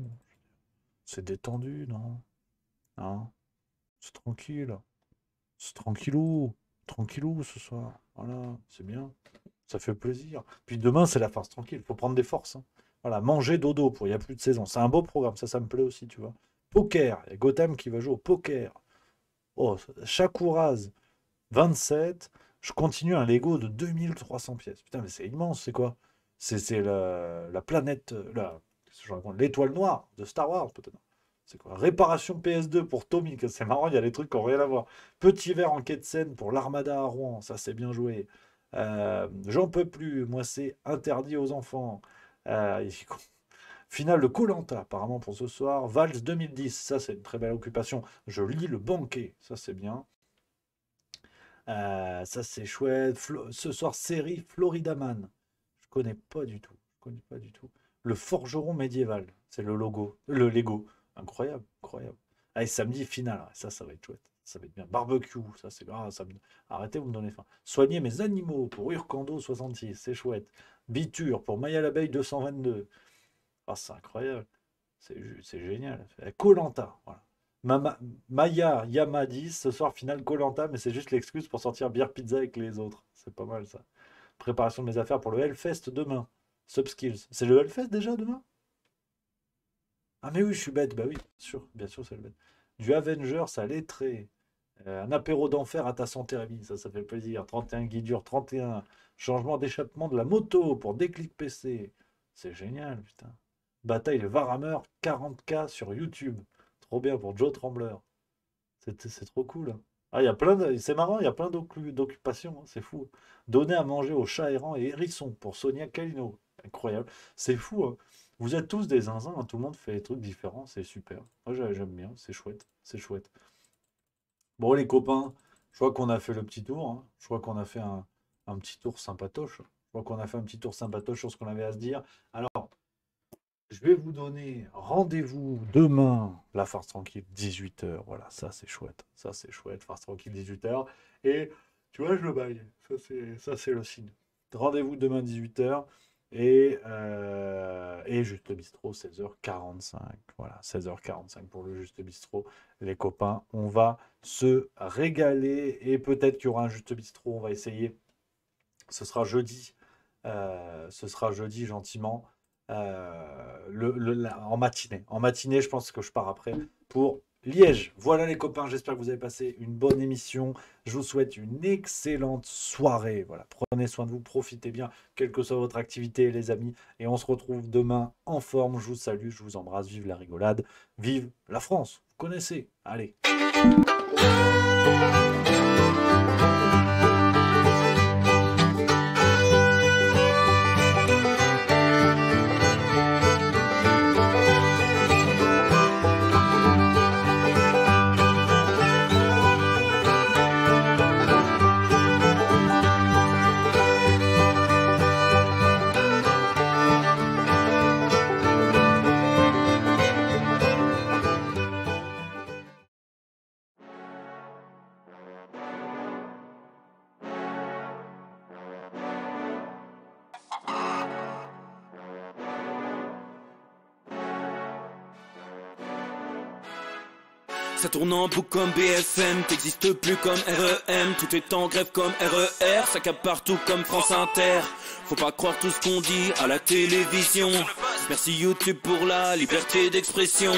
S3: C'est détendu, non? Hein? C'est tranquille. C'est tranquillou. Tranquillou ce soir. Voilà, c'est bien. Ça fait plaisir. Puis demain, c'est la farce tranquille. Il faut prendre des forces. Voilà, manger dodo pour il n'y a plus de saison. C'est un beau programme. Ça me plaît aussi, tu vois. Poker. Il y a Gotham qui va jouer au poker. Oh, Shakouraz, 27. Je continue un Lego de 2300 pièces. Putain, mais c'est immense. C'est quoi? C'est la planète... l'étoile noire de Star Wars, peut-être. C'est quoi? Réparation PS2 pour Tommy, c'est marrant, il y a des trucs qui n'ont rien à voir. Petit verre en quai de Seine pour l'Armada à Rouen, ça c'est bien joué. J'en peux plus, moi c'est interdit aux enfants. Finale de Koh-Lanta, apparemment pour ce soir. Vals 2010, ça c'est une très belle occupation. Je lis le banquet, ça c'est bien. Ça c'est chouette. Ce soir, série Florida Man. Je connais pas du tout. Le forgeron médiéval, c'est le logo, le Lego. Incroyable, incroyable. Allez, samedi, finale, ça va être chouette. Ça va être bien. Barbecue, ça c'est... Arrêtez, vous me donnez faim. Soigner mes animaux pour Urcando 66, c'est chouette. Biture pour Maya l'abeille 222. Ah, c'est incroyable. C'est génial. Koh-Lanta, voilà. Maya Yama 10, ce soir finale Koh-Lanta, mais c'est juste l'excuse pour sortir bière pizza avec les autres. C'est pas mal ça. Préparation de mes affaires pour le Hellfest demain. Subskills. C'est le Hellfest déjà demain? Ah mais oui, je suis bête. Bah oui, bien sûr c'est le bête. Du Avengers à Lettré. Un apéro d'enfer à ta santé, Rémi, ça fait plaisir. 31 Guidure, 31. Changement d'échappement de la moto pour Déclic PC. C'est génial, putain. Bataille de Warhammer, 40K sur YouTube. Trop bien pour Joe Trembler. C'est trop cool. Hein. Ah, il y a plein de... C'est marrant, il y a plein d'occupations, hein, c'est fou. Donner à manger aux chats errants et hérissons pour Sonia Calino. Incroyable. C'est fou, hein. Vous êtes tous des zinzins, hein. Tout le monde fait des trucs différents, c'est super. Moi, j'aime bien, c'est chouette. C'est chouette. Bon, les copains, je crois qu'on a fait le petit tour. Hein. Je crois qu'on a fait un petit tour sympatoche. Je crois qu'on a fait un petit tour sympatoche sur ce qu'on avait à se dire. Alors, je vais vous donner rendez-vous demain, la farce tranquille, 18h. Voilà, ça c'est chouette. Ça c'est chouette, farce tranquille, 18h. Et tu vois, je le baille. Ça c'est le signe. Rendez-vous demain, 18h. Et Juste Bistrot, 16h45. Voilà, 16h45 pour le Juste Bistrot. Les copains, on va se régaler. Et peut-être qu'il y aura un Juste Bistrot. On va essayer. Ce sera jeudi. Gentiment. En matinée. En matinée, je pense que je pars après pour Liège. Voilà les copains, j'espère que vous avez passé une bonne émission. Je vous souhaite une excellente soirée. Voilà, prenez soin de vous, profitez bien, quelle que soit votre activité, les amis. Et on se retrouve demain en forme. Je vous salue, je vous embrasse. Vive la rigolade, vive la France. Vous connaissez. Allez.
S4: Ça tourne en boucle comme BFM, t'existes plus comme REM, tout est en grève comme RER, ça capte partout comme France Inter. Faut pas croire tout ce qu'on dit à la télévision. Merci YouTube pour la liberté d'expression.